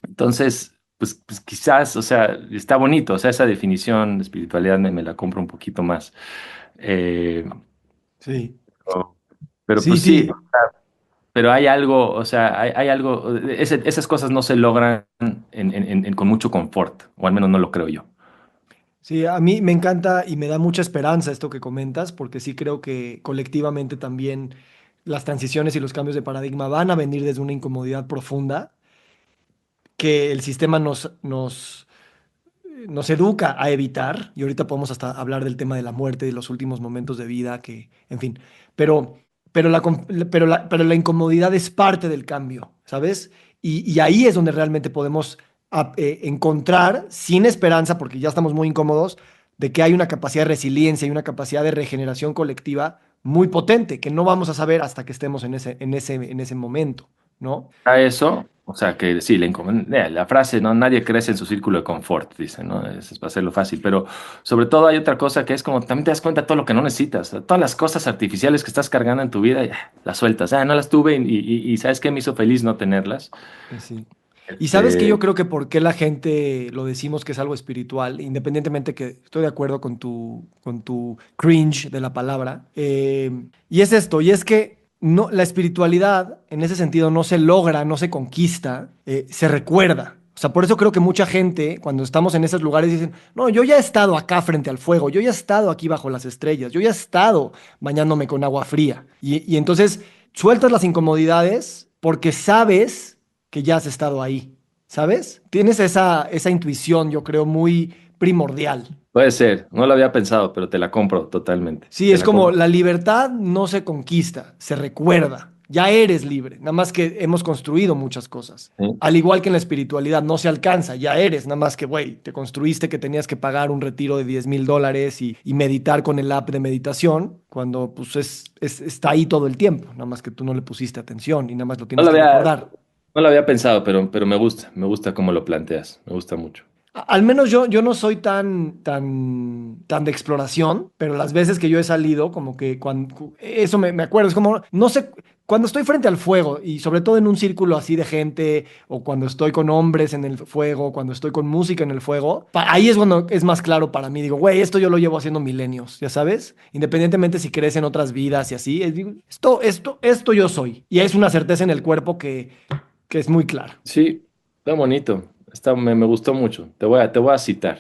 Entonces, pues quizás, o sea, está bonito, o sea, esa definición de espiritualidad me la compro un poquito más. Eh, Sí, pero, pero, sí, pues sí, sí. pero hay algo, o sea, hay algo, esas cosas no se logran con mucho confort, o al menos no lo creo yo. Sí, a mí me encanta y me da mucha esperanza esto que comentas, porque sí creo que colectivamente también las transiciones y los cambios de paradigma van a venir desde una incomodidad profunda que el sistema nos educa a evitar, y ahorita podemos hasta hablar del tema de la muerte, de los últimos momentos de vida, que, en fin, pero, pero la incomodidad es parte del cambio, ¿sabes? Y ahí es donde realmente podemos encontrar, sin esperanza, porque ya estamos muy incómodos, de que hay una capacidad de resiliencia y una capacidad de regeneración colectiva muy potente, que no vamos a saber hasta que estemos en ese momento, ¿no? A eso, o sea, que sí, la frase, ¿no? Nadie crece en su círculo de confort, dicen, ¿no? Es para hacerlo fácil, pero sobre todo hay otra cosa que es como también te das cuenta de todo lo que no necesitas, todas las cosas artificiales que estás cargando en tu vida, ya, las sueltas, no las tuve y ¿sabes qué? Me hizo feliz no tenerlas. Sí. Y sabes que yo Este, creo que por qué la gente lo decimos que es algo espiritual, independientemente que estoy de acuerdo con tu cringe de la palabra, y es esto, y es que no, la espiritualidad en ese sentido no se logra, no se conquista, se recuerda. O sea, por eso creo que mucha gente, cuando estamos en esos lugares, dicen, no, yo ya he estado acá frente al fuego, yo ya he estado aquí bajo las estrellas, yo ya he estado bañándome con agua fría. Y entonces sueltas las incomodidades porque sabes que ya has estado ahí, ¿sabes? Tienes esa intuición, yo creo, muy primordial. puede ser, no lo había pensado, pero te la compro totalmente, Sí, te es la como compro. la libertad no se conquista, se recuerda. Ya eres libre, nada más que hemos construido muchas cosas. ¿Sí? Al igual que en la espiritualidad, no se alcanza, ya eres, nada más que, güey, te construiste que tenías que pagar un retiro de $10,000 y meditar con el app de meditación, cuando pues está ahí todo el tiempo, nada más que tú no le pusiste atención y nada más lo No tienes lo que había, recordar. no lo había pensado, pero me gusta cómo lo planteas, me gusta mucho. Al menos yo no soy tan de exploración, pero las veces que yo he salido, como que cuando, eso me acuerdo, es como, no sé, cuando estoy frente al fuego y sobre todo en un círculo así de gente, o cuando estoy con hombres en el fuego, cuando estoy con música en el fuego, ahí es cuando es más claro para mí, digo, güey, esto yo lo llevo haciendo milenios, ya sabes, independientemente si crees en otras vidas y así, digo, esto yo soy, y es una certeza en el cuerpo que es muy clara. Sí, está bonito, me gustó mucho, te voy a citar.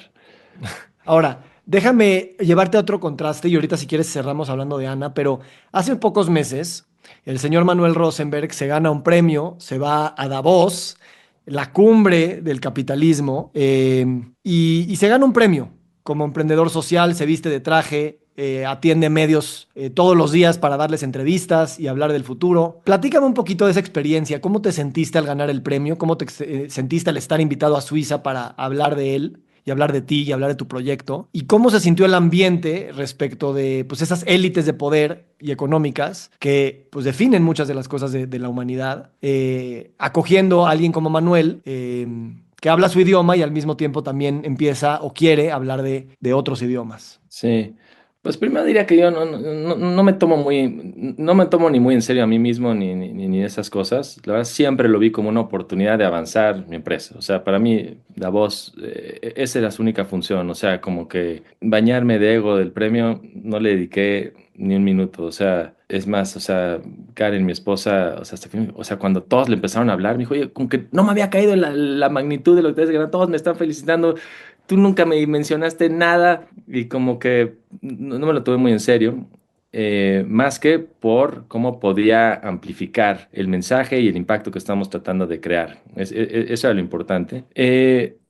Ahora, déjame llevarte a otro contraste y ahorita si quieres cerramos hablando de Ana, pero hace pocos meses el señor Manuel Rosenberg se gana un premio, se va a Davos, la cumbre del capitalismo, y se gana un premio. Como emprendedor social se viste de traje, atiende medios todos los días para darles entrevistas y hablar del futuro. Platícame un poquito de esa experiencia, ¿cómo te sentiste al ganar el premio? ¿Cómo te sentiste al estar invitado a Suiza para hablar de él? Y hablar de ti y hablar de tu proyecto, y cómo se sintió el ambiente respecto de pues, esas élites de poder y económicas que pues, definen muchas de las cosas de la humanidad, acogiendo a alguien como Manuel, que habla su idioma y al mismo tiempo también empieza o quiere hablar de otros idiomas. Sí, pues primero diría que yo no me tomo ni muy en serio a mí mismo ni esas cosas. La verdad siempre lo vi como una oportunidad de avanzar mi empresa. O sea, para mí Davos, esa era su única función. O sea, como que bañarme de ego del premio no le dediqué ni un minuto. O sea, Es más, o sea, Karen, mi esposa, o sea, o sea, cuando todos le empezaron a hablar, me dijo, oye, como que no me había caído la magnitud de lo que te ganando, todos me están felicitando, tú nunca me mencionaste nada y como que no me lo tuve muy en serio, más que por cómo podía amplificar el mensaje y el impacto que estamos tratando de crear. Eso era lo importante.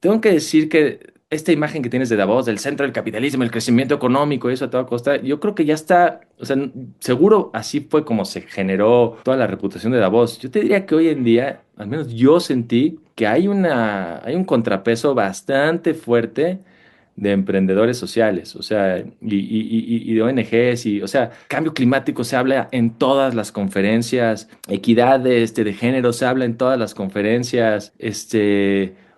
Tengo que decir que esta imagen que tienes de Davos, del centro del capitalismo, el crecimiento económico, eso a toda costa, yo creo que ya está, o sea, seguro así fue como se generó toda la reputación de Davos. Yo te diría que hoy en día, al menos yo sentí que hay un contrapeso bastante fuerte de emprendedores sociales, o sea, y de ONGs, y, o sea, cambio climático se habla en todas las conferencias, equidad de género se habla en todas las conferencias,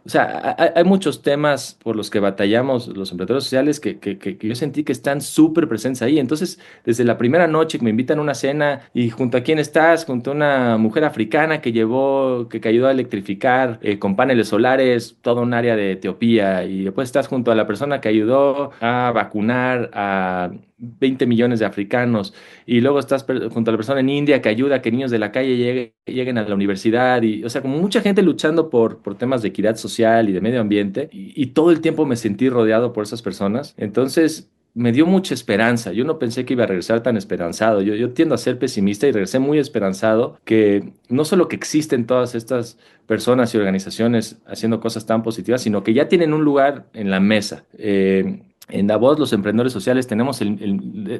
o sea, hay muchos temas por los que batallamos los emprendedores sociales que yo sentí que están súper presentes ahí. Entonces, desde la primera noche que me invitan a una cena y junto a quién estás, junto a una mujer africana que ayudó a electrificar con paneles solares toda un área de Etiopía y después estás junto a la persona que ayudó a vacunar a 20 millones de africanos y luego estás junto a la persona en India que ayuda a que niños de la calle lleguen a la universidad y, o sea, como mucha gente luchando por temas de equidad social y de medio ambiente y todo el tiempo me sentí rodeado por esas personas. Entonces, me dio mucha esperanza. Yo no pensé que iba a regresar tan esperanzado. Yo tiendo a ser pesimista y regresé muy esperanzado que no solo que existen todas estas personas y organizaciones haciendo cosas tan positivas, sino que ya tienen un lugar en la mesa. En Davos, los emprendedores sociales tenemos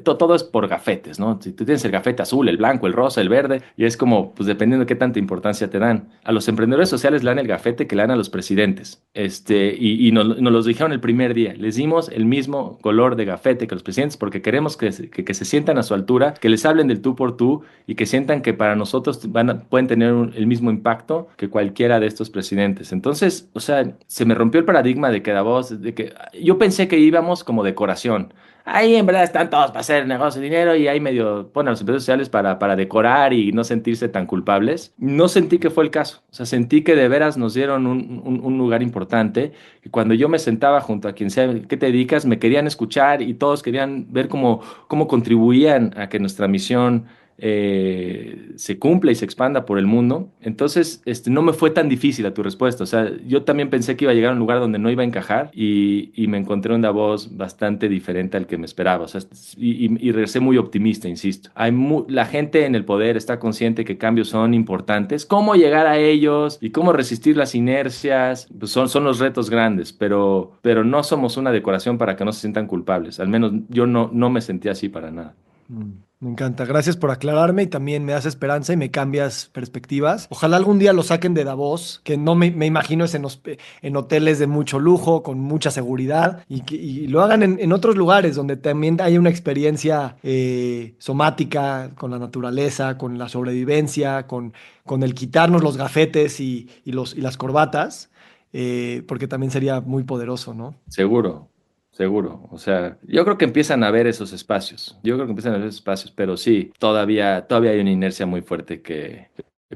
todo es por gafetes, ¿no? Si tú tienes el gafete azul, el blanco, el rosa, el verde, y es como, pues dependiendo de qué tanta importancia te dan. A los emprendedores sociales le dan el gafete que le dan a los presidentes. Y nos los dijeron el primer día. Les dimos el mismo color de gafete que los presidentes porque queremos que se sientan a su altura, que les hablen del tú por tú y que sientan que para nosotros pueden tener el mismo impacto que cualquiera de estos presidentes. Entonces, o sea, se me rompió el paradigma de que Davos, de que yo pensé que íbamos como decoración. Ahí en verdad están todos para hacer negocio de dinero y ahí medio ponen a los empresarios sociales para decorar y no sentirse tan culpables. No sentí que fue el caso. O sea, sentí que de veras nos dieron un lugar importante. Y cuando yo me sentaba junto a quien sea, ¿qué te dedicas? Me querían escuchar y todos querían ver cómo contribuían a que nuestra misión se cumpla y se expanda por el mundo. Entonces, no me fue tan difícil a tu respuesta. O sea, yo también pensé que iba a llegar a un lugar donde no iba a encajar y me encontré una voz bastante diferente al que me esperaba. O sea, y regresé muy optimista, insisto. La gente en el poder está consciente que cambios son importantes. Cómo llegar a ellos y cómo resistir las inercias, pues son los retos grandes, pero no somos una decoración para que no se sientan culpables. Al menos yo no me sentí así para nada. Me encanta. Gracias por aclararme y también me das esperanza y me cambias perspectivas. Ojalá algún día lo saquen de Davos, que no me imagino es en hoteles de mucho lujo, con mucha seguridad, y lo hagan en otros lugares donde también hay una experiencia somática con la naturaleza, con la sobrevivencia, con el quitarnos los gafetes y las corbatas, porque también sería muy poderoso, ¿no? Seguro, seguro. O sea, yo creo que empiezan a ver esos espacios. Yo creo que empiezan a ver esos espacios, pero sí, todavía hay una inercia muy fuerte que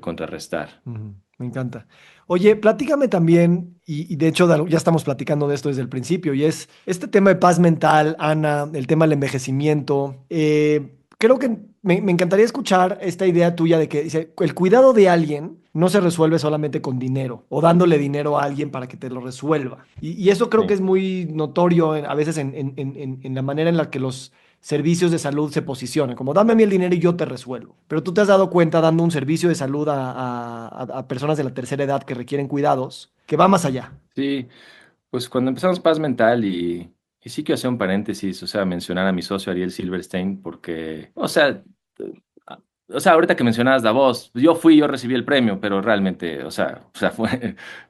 contrarrestar. Ujú, me encanta. Oye, platícame también, y de hecho ya estamos platicando de esto desde el principio, y es este tema de paz mental, Ana, el tema del envejecimiento. Creo que me encantaría escuchar esta idea tuya de que dice, el cuidado de alguien no se resuelve solamente con dinero o dándole dinero a alguien para que te lo resuelva. Y eso creo que Sí. es muy notorio a veces en la manera en la que los servicios de salud se posicionan, como dame a mí el dinero y yo te resuelvo. Pero tú te has dado cuenta dando un servicio de salud a personas de la tercera edad que requieren cuidados, que va más allá. Sí, pues cuando empezamos Paz Mental y sí quiero hacer un paréntesis, o sea, mencionar a mi socio Ariel Silverstein, porque, o sea, ahorita que mencionabas Davos, yo recibí el premio, pero realmente,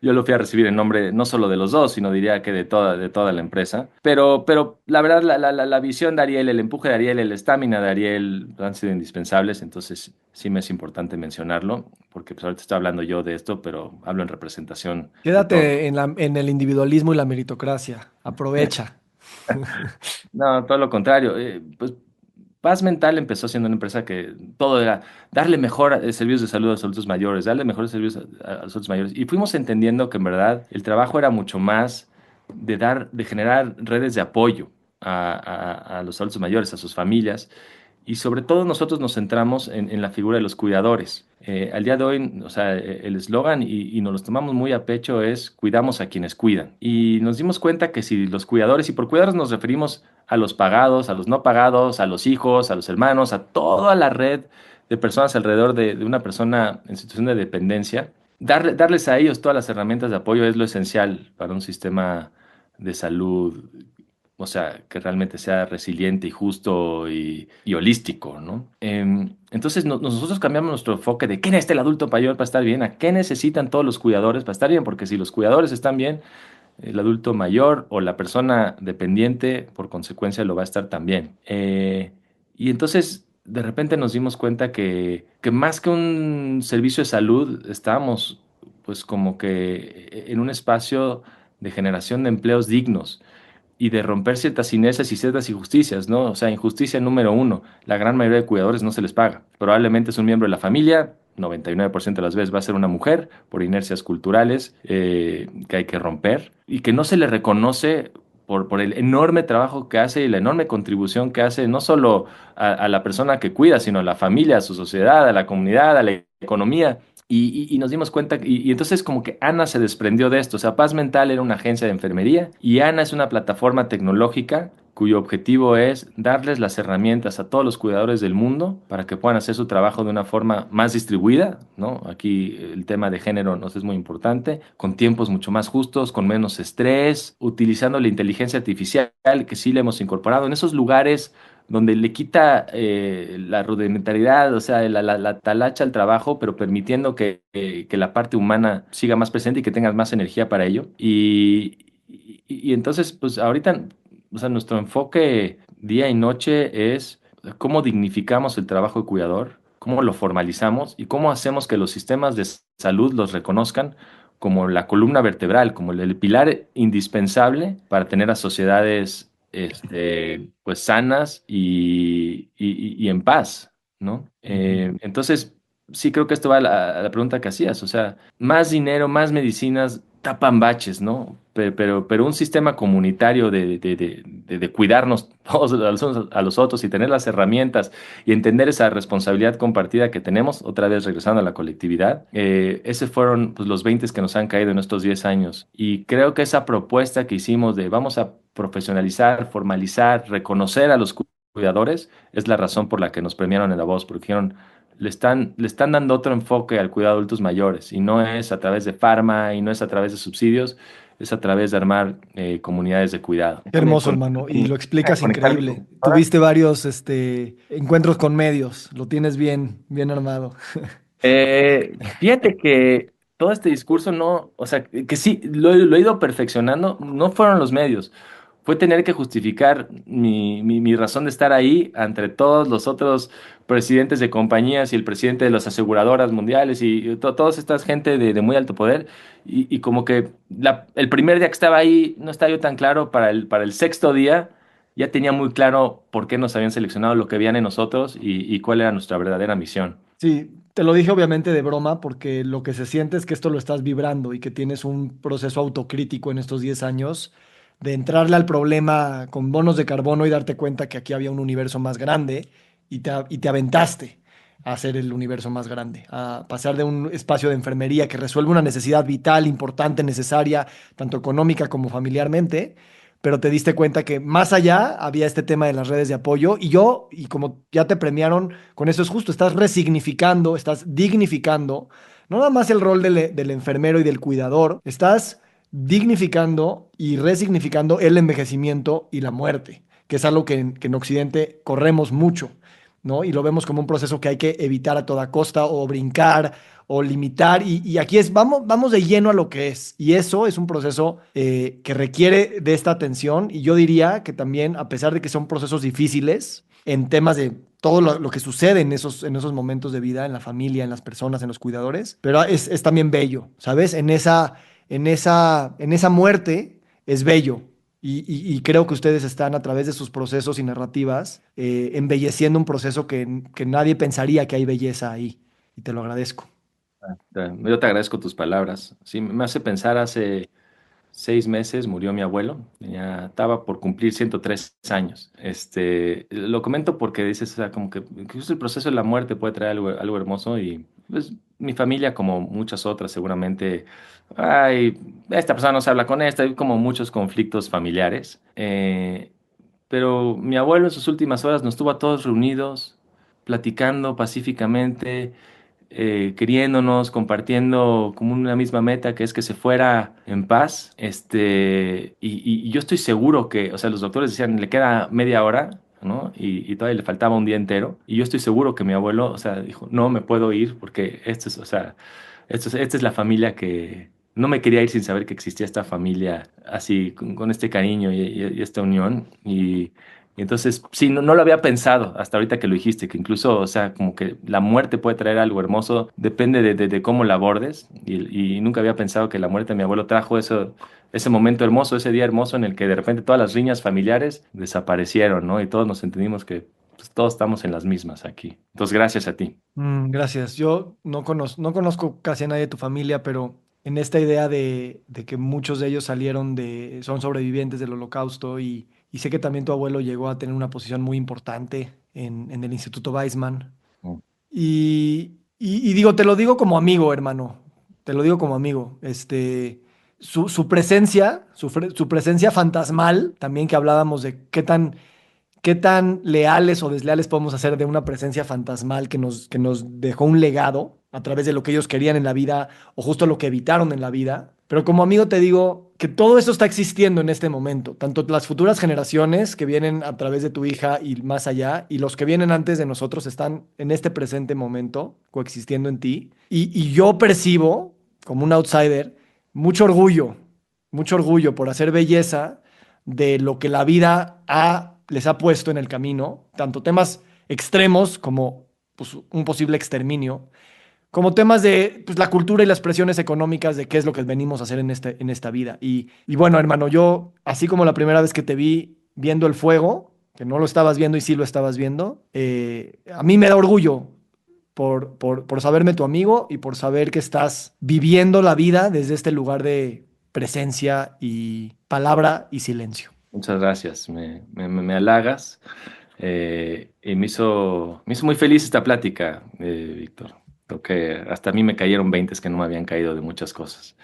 yo lo fui a recibir en nombre no solo de los dos, sino diría que de toda la empresa. Pero la verdad, la visión de Ariel, el empuje de Ariel, el estamina de Ariel han sido indispensables, entonces sí me es importante mencionarlo, porque pues ahorita estoy hablando yo de esto, pero hablo en representación de todos. Quédate en el individualismo y la meritocracia. Aprovecha. No, todo lo contrario. Pues Paz Mental empezó siendo una empresa que todo era darle mejor servicios de salud a los adultos mayores, darle mejores servicios a los adultos mayores. Y fuimos entendiendo que en verdad el trabajo era mucho más de generar redes de apoyo a los adultos mayores, a sus familias. Y sobre todo nosotros nos centramos en la figura de los cuidadores. Al día de hoy, o sea, el eslogan, y nos lo tomamos muy a pecho, es cuidamos a quienes cuidan. Y nos dimos cuenta que si los cuidadores, y por cuidadores nos referimos a los pagados, a los no pagados, a los hijos, a los hermanos, a toda la red de personas alrededor de una persona en situación de dependencia, darles a ellos todas las herramientas de apoyo es lo esencial para un sistema de salud, o sea, que realmente sea resiliente y justo y holístico, ¿no? Entonces nosotros cambiamos nuestro enfoque de qué necesita el adulto mayor para estar bien, a qué necesitan todos los cuidadores para estar bien, porque si los cuidadores están bien, el adulto mayor o la persona dependiente, por consecuencia, lo va a estar también. Y entonces, de repente nos dimos cuenta que más que un servicio de salud, estábamos pues como que en un espacio de generación de empleos dignos y de romper ciertas inercias y ciertas injusticias, ¿no? O sea, injusticia número uno, la gran mayoría de cuidadores no se les paga. Probablemente es un miembro de la familia, 99% de las veces va a ser una mujer por inercias culturales que hay que romper y que no se le reconoce por el enorme trabajo que hace y la enorme contribución que hace no solo a la persona que cuida, sino a la familia, a su sociedad, a la comunidad, a la economía. Y nos dimos cuenta, y entonces como que Ana se desprendió de esto, o sea, Paz Mental era una agencia de enfermería y Ana es una plataforma tecnológica cuyo objetivo es darles las herramientas a todos los cuidadores del mundo para que puedan hacer su trabajo de una forma más distribuida, ¿no? Aquí el tema de género nos es muy importante, con tiempos mucho más justos, con menos estrés, utilizando la inteligencia artificial que sí le hemos incorporado en esos lugares donde le quita la rudimentariedad, o sea, la talacha al trabajo, pero permitiendo que la parte humana siga más presente y que tengas más energía para ello. Y entonces, pues ahorita, o sea, nuestro enfoque día y noche es cómo dignificamos el trabajo de cuidador, cómo lo formalizamos y cómo hacemos que los sistemas de salud los reconozcan como la columna vertebral, como el pilar indispensable para tener a sociedades pues sanas y en paz, ¿no? Entonces, sí creo que esto va a la pregunta que hacías, o sea, más dinero, más medicinas tapan baches, ¿no? Pero un sistema comunitario de cuidarnos todos a los unos a los otros y tener las herramientas y entender esa responsabilidad compartida que tenemos, otra vez regresando a la colectividad, esos fueron pues, los 20 que nos han caído en estos 10 años. Y creo que esa propuesta que hicimos de vamos a profesionalizar, formalizar, reconocer a los cuidadores, es la razón por la que nos premiaron en la voz, porque dijeron, le están dando otro enfoque al cuidado de adultos mayores y no es a través de farma y no es a través de subsidios, es a través de armar comunidades de cuidado. Qué hermoso, hermano, y lo explicas Conectar con increíble. computadora. Tuviste varios encuentros con medios, lo tienes bien, bien armado. Fíjate que todo este discurso no, o sea, que sí, lo he ido perfeccionando, no fueron los medios, fue tener que justificar mi razón de estar ahí entre todos los otros presidentes de compañías y el presidente de las aseguradoras mundiales y todas estas gente de muy alto poder y como que el primer día que estaba ahí no estaba yo tan claro, para el sexto día ya tenía muy claro por qué nos habían seleccionado, lo que veían en nosotros y cuál era nuestra verdadera misión. Sí, te lo dije obviamente de broma porque lo que se siente es que esto lo estás vibrando y que tienes un proceso autocrítico en estos 10 años de entrarle al problema con bonos de carbono y darte cuenta que aquí había un universo más grande y te aventaste a hacer el universo más grande, a pasar de un espacio de enfermería que resuelve una necesidad vital, importante, necesaria, tanto económica como familiarmente, pero te diste cuenta que más allá había este tema de las redes de apoyo y como ya te premiaron, con eso es justo, estás resignificando, estás dignificando, no nada más el rol del enfermero y del cuidador, estás dignificando y resignificando el envejecimiento y la muerte, que es algo que en Occidente corremos mucho, ¿no? Y lo vemos como un proceso que hay que evitar a toda costa o brincar o limitar. Y aquí vamos de lleno a lo que es. Y eso es un proceso que requiere de esta atención. Y yo diría que también, a pesar de que son procesos difíciles en temas de todo lo que sucede en esos momentos de vida, en la familia, en las personas, en los cuidadores, pero es también bello, ¿sabes? En esa muerte es bello. Y creo que ustedes están a través de sus procesos y narrativas embelleciendo un proceso que nadie pensaría que hay belleza ahí. Y te lo agradezco. Yo te agradezco tus palabras. Sí, me hace pensar hace 6 meses murió mi abuelo, estaba por cumplir 103 años. Lo comento porque dices, o sea, como que incluso el proceso de la muerte puede traer algo hermoso y pues mi familia, como muchas otras, seguramente, ay, esta persona no se habla con esta, hay como muchos conflictos familiares. Pero mi abuelo en sus últimas horas nos tuvo a todos reunidos, platicando pacíficamente, queriéndonos, compartiendo como una misma meta, que es que se fuera en paz. Y yo estoy seguro que, o sea, los doctores decían, le queda media hora, ¿no? Y todavía le faltaba un día entero. Y yo estoy seguro que mi abuelo, o sea, dijo, no me puedo ir porque esto es, o sea, esta es la familia que... No me quería ir sin saber que existía esta familia así, con este cariño y esta unión. Y entonces, sí, no lo había pensado hasta ahorita que lo dijiste, que incluso, o sea, como que la muerte puede traer algo hermoso, depende de cómo la abordes. Y nunca había pensado que la muerte de mi abuelo trajo eso, ese momento hermoso, ese día hermoso en el que de repente todas las riñas familiares desaparecieron, ¿no? Y todos nos entendimos que pues, todos estamos en las mismas aquí. Entonces, gracias a ti. Gracias. Yo no conozco casi a nadie de tu familia, pero en esta idea de que muchos de ellos son sobrevivientes del Holocausto y sé que también tu abuelo llegó a tener una posición muy importante en el Instituto Weizmann. Mm. Y digo, te lo digo como amigo, hermano. Te lo digo como amigo. Su presencia fantasmal, también que hablábamos de qué tan leales o desleales podemos hacer de una presencia fantasmal que nos dejó un legado a través de lo que ellos querían en la vida o justo lo que evitaron en la vida. Pero como amigo te digo que todo eso está existiendo en este momento, tanto las futuras generaciones que vienen a través de tu hija y más allá, y los que vienen antes de nosotros están en este presente momento coexistiendo en ti. Y yo percibo, como un outsider, mucho mucho orgullo por hacer belleza de lo que la vida les ha puesto en el camino, tanto temas extremos como pues, un posible exterminio, como temas de pues, la cultura y las presiones económicas de qué es lo que venimos a hacer en esta vida. Y bueno, hermano, yo, así como la primera vez que te vi viendo el fuego, que no lo estabas viendo y sí lo estabas viendo, a mí me da orgullo por saberme tu amigo y por saber que estás viviendo la vida desde este lugar de presencia y palabra y silencio. Muchas gracias, me halagas y me hizo muy feliz esta plática, Víctor. Creo que hasta a mí me cayeron 20 que no me habían caído de muchas cosas.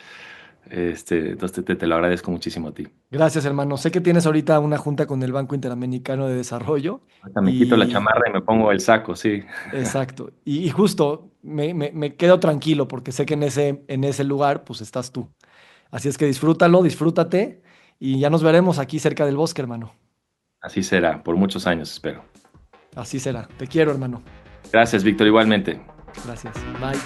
Entonces te lo agradezco muchísimo a ti. Gracias, hermano. Sé que tienes ahorita una junta con el Banco Interamericano de Desarrollo Hasta me quito la y chamarra y me pongo el saco, sí. exacto. Y justo me quedo tranquilo porque sé que en ese lugar pues estás tú. Así es que disfrútalo, disfrútate y ya nos veremos aquí cerca del bosque, hermano. Así será, por muchos años, espero. Así será. Te quiero, hermano. Gracias, Víctor, igualmente. Gracias. Bye.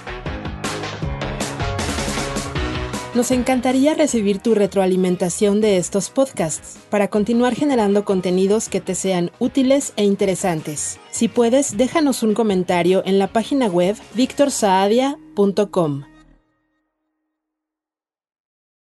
Nos encantaría recibir tu retroalimentación de estos podcasts para continuar generando contenidos que te sean útiles e interesantes. Si puedes, déjanos un comentario en la página web victorsaadia.com.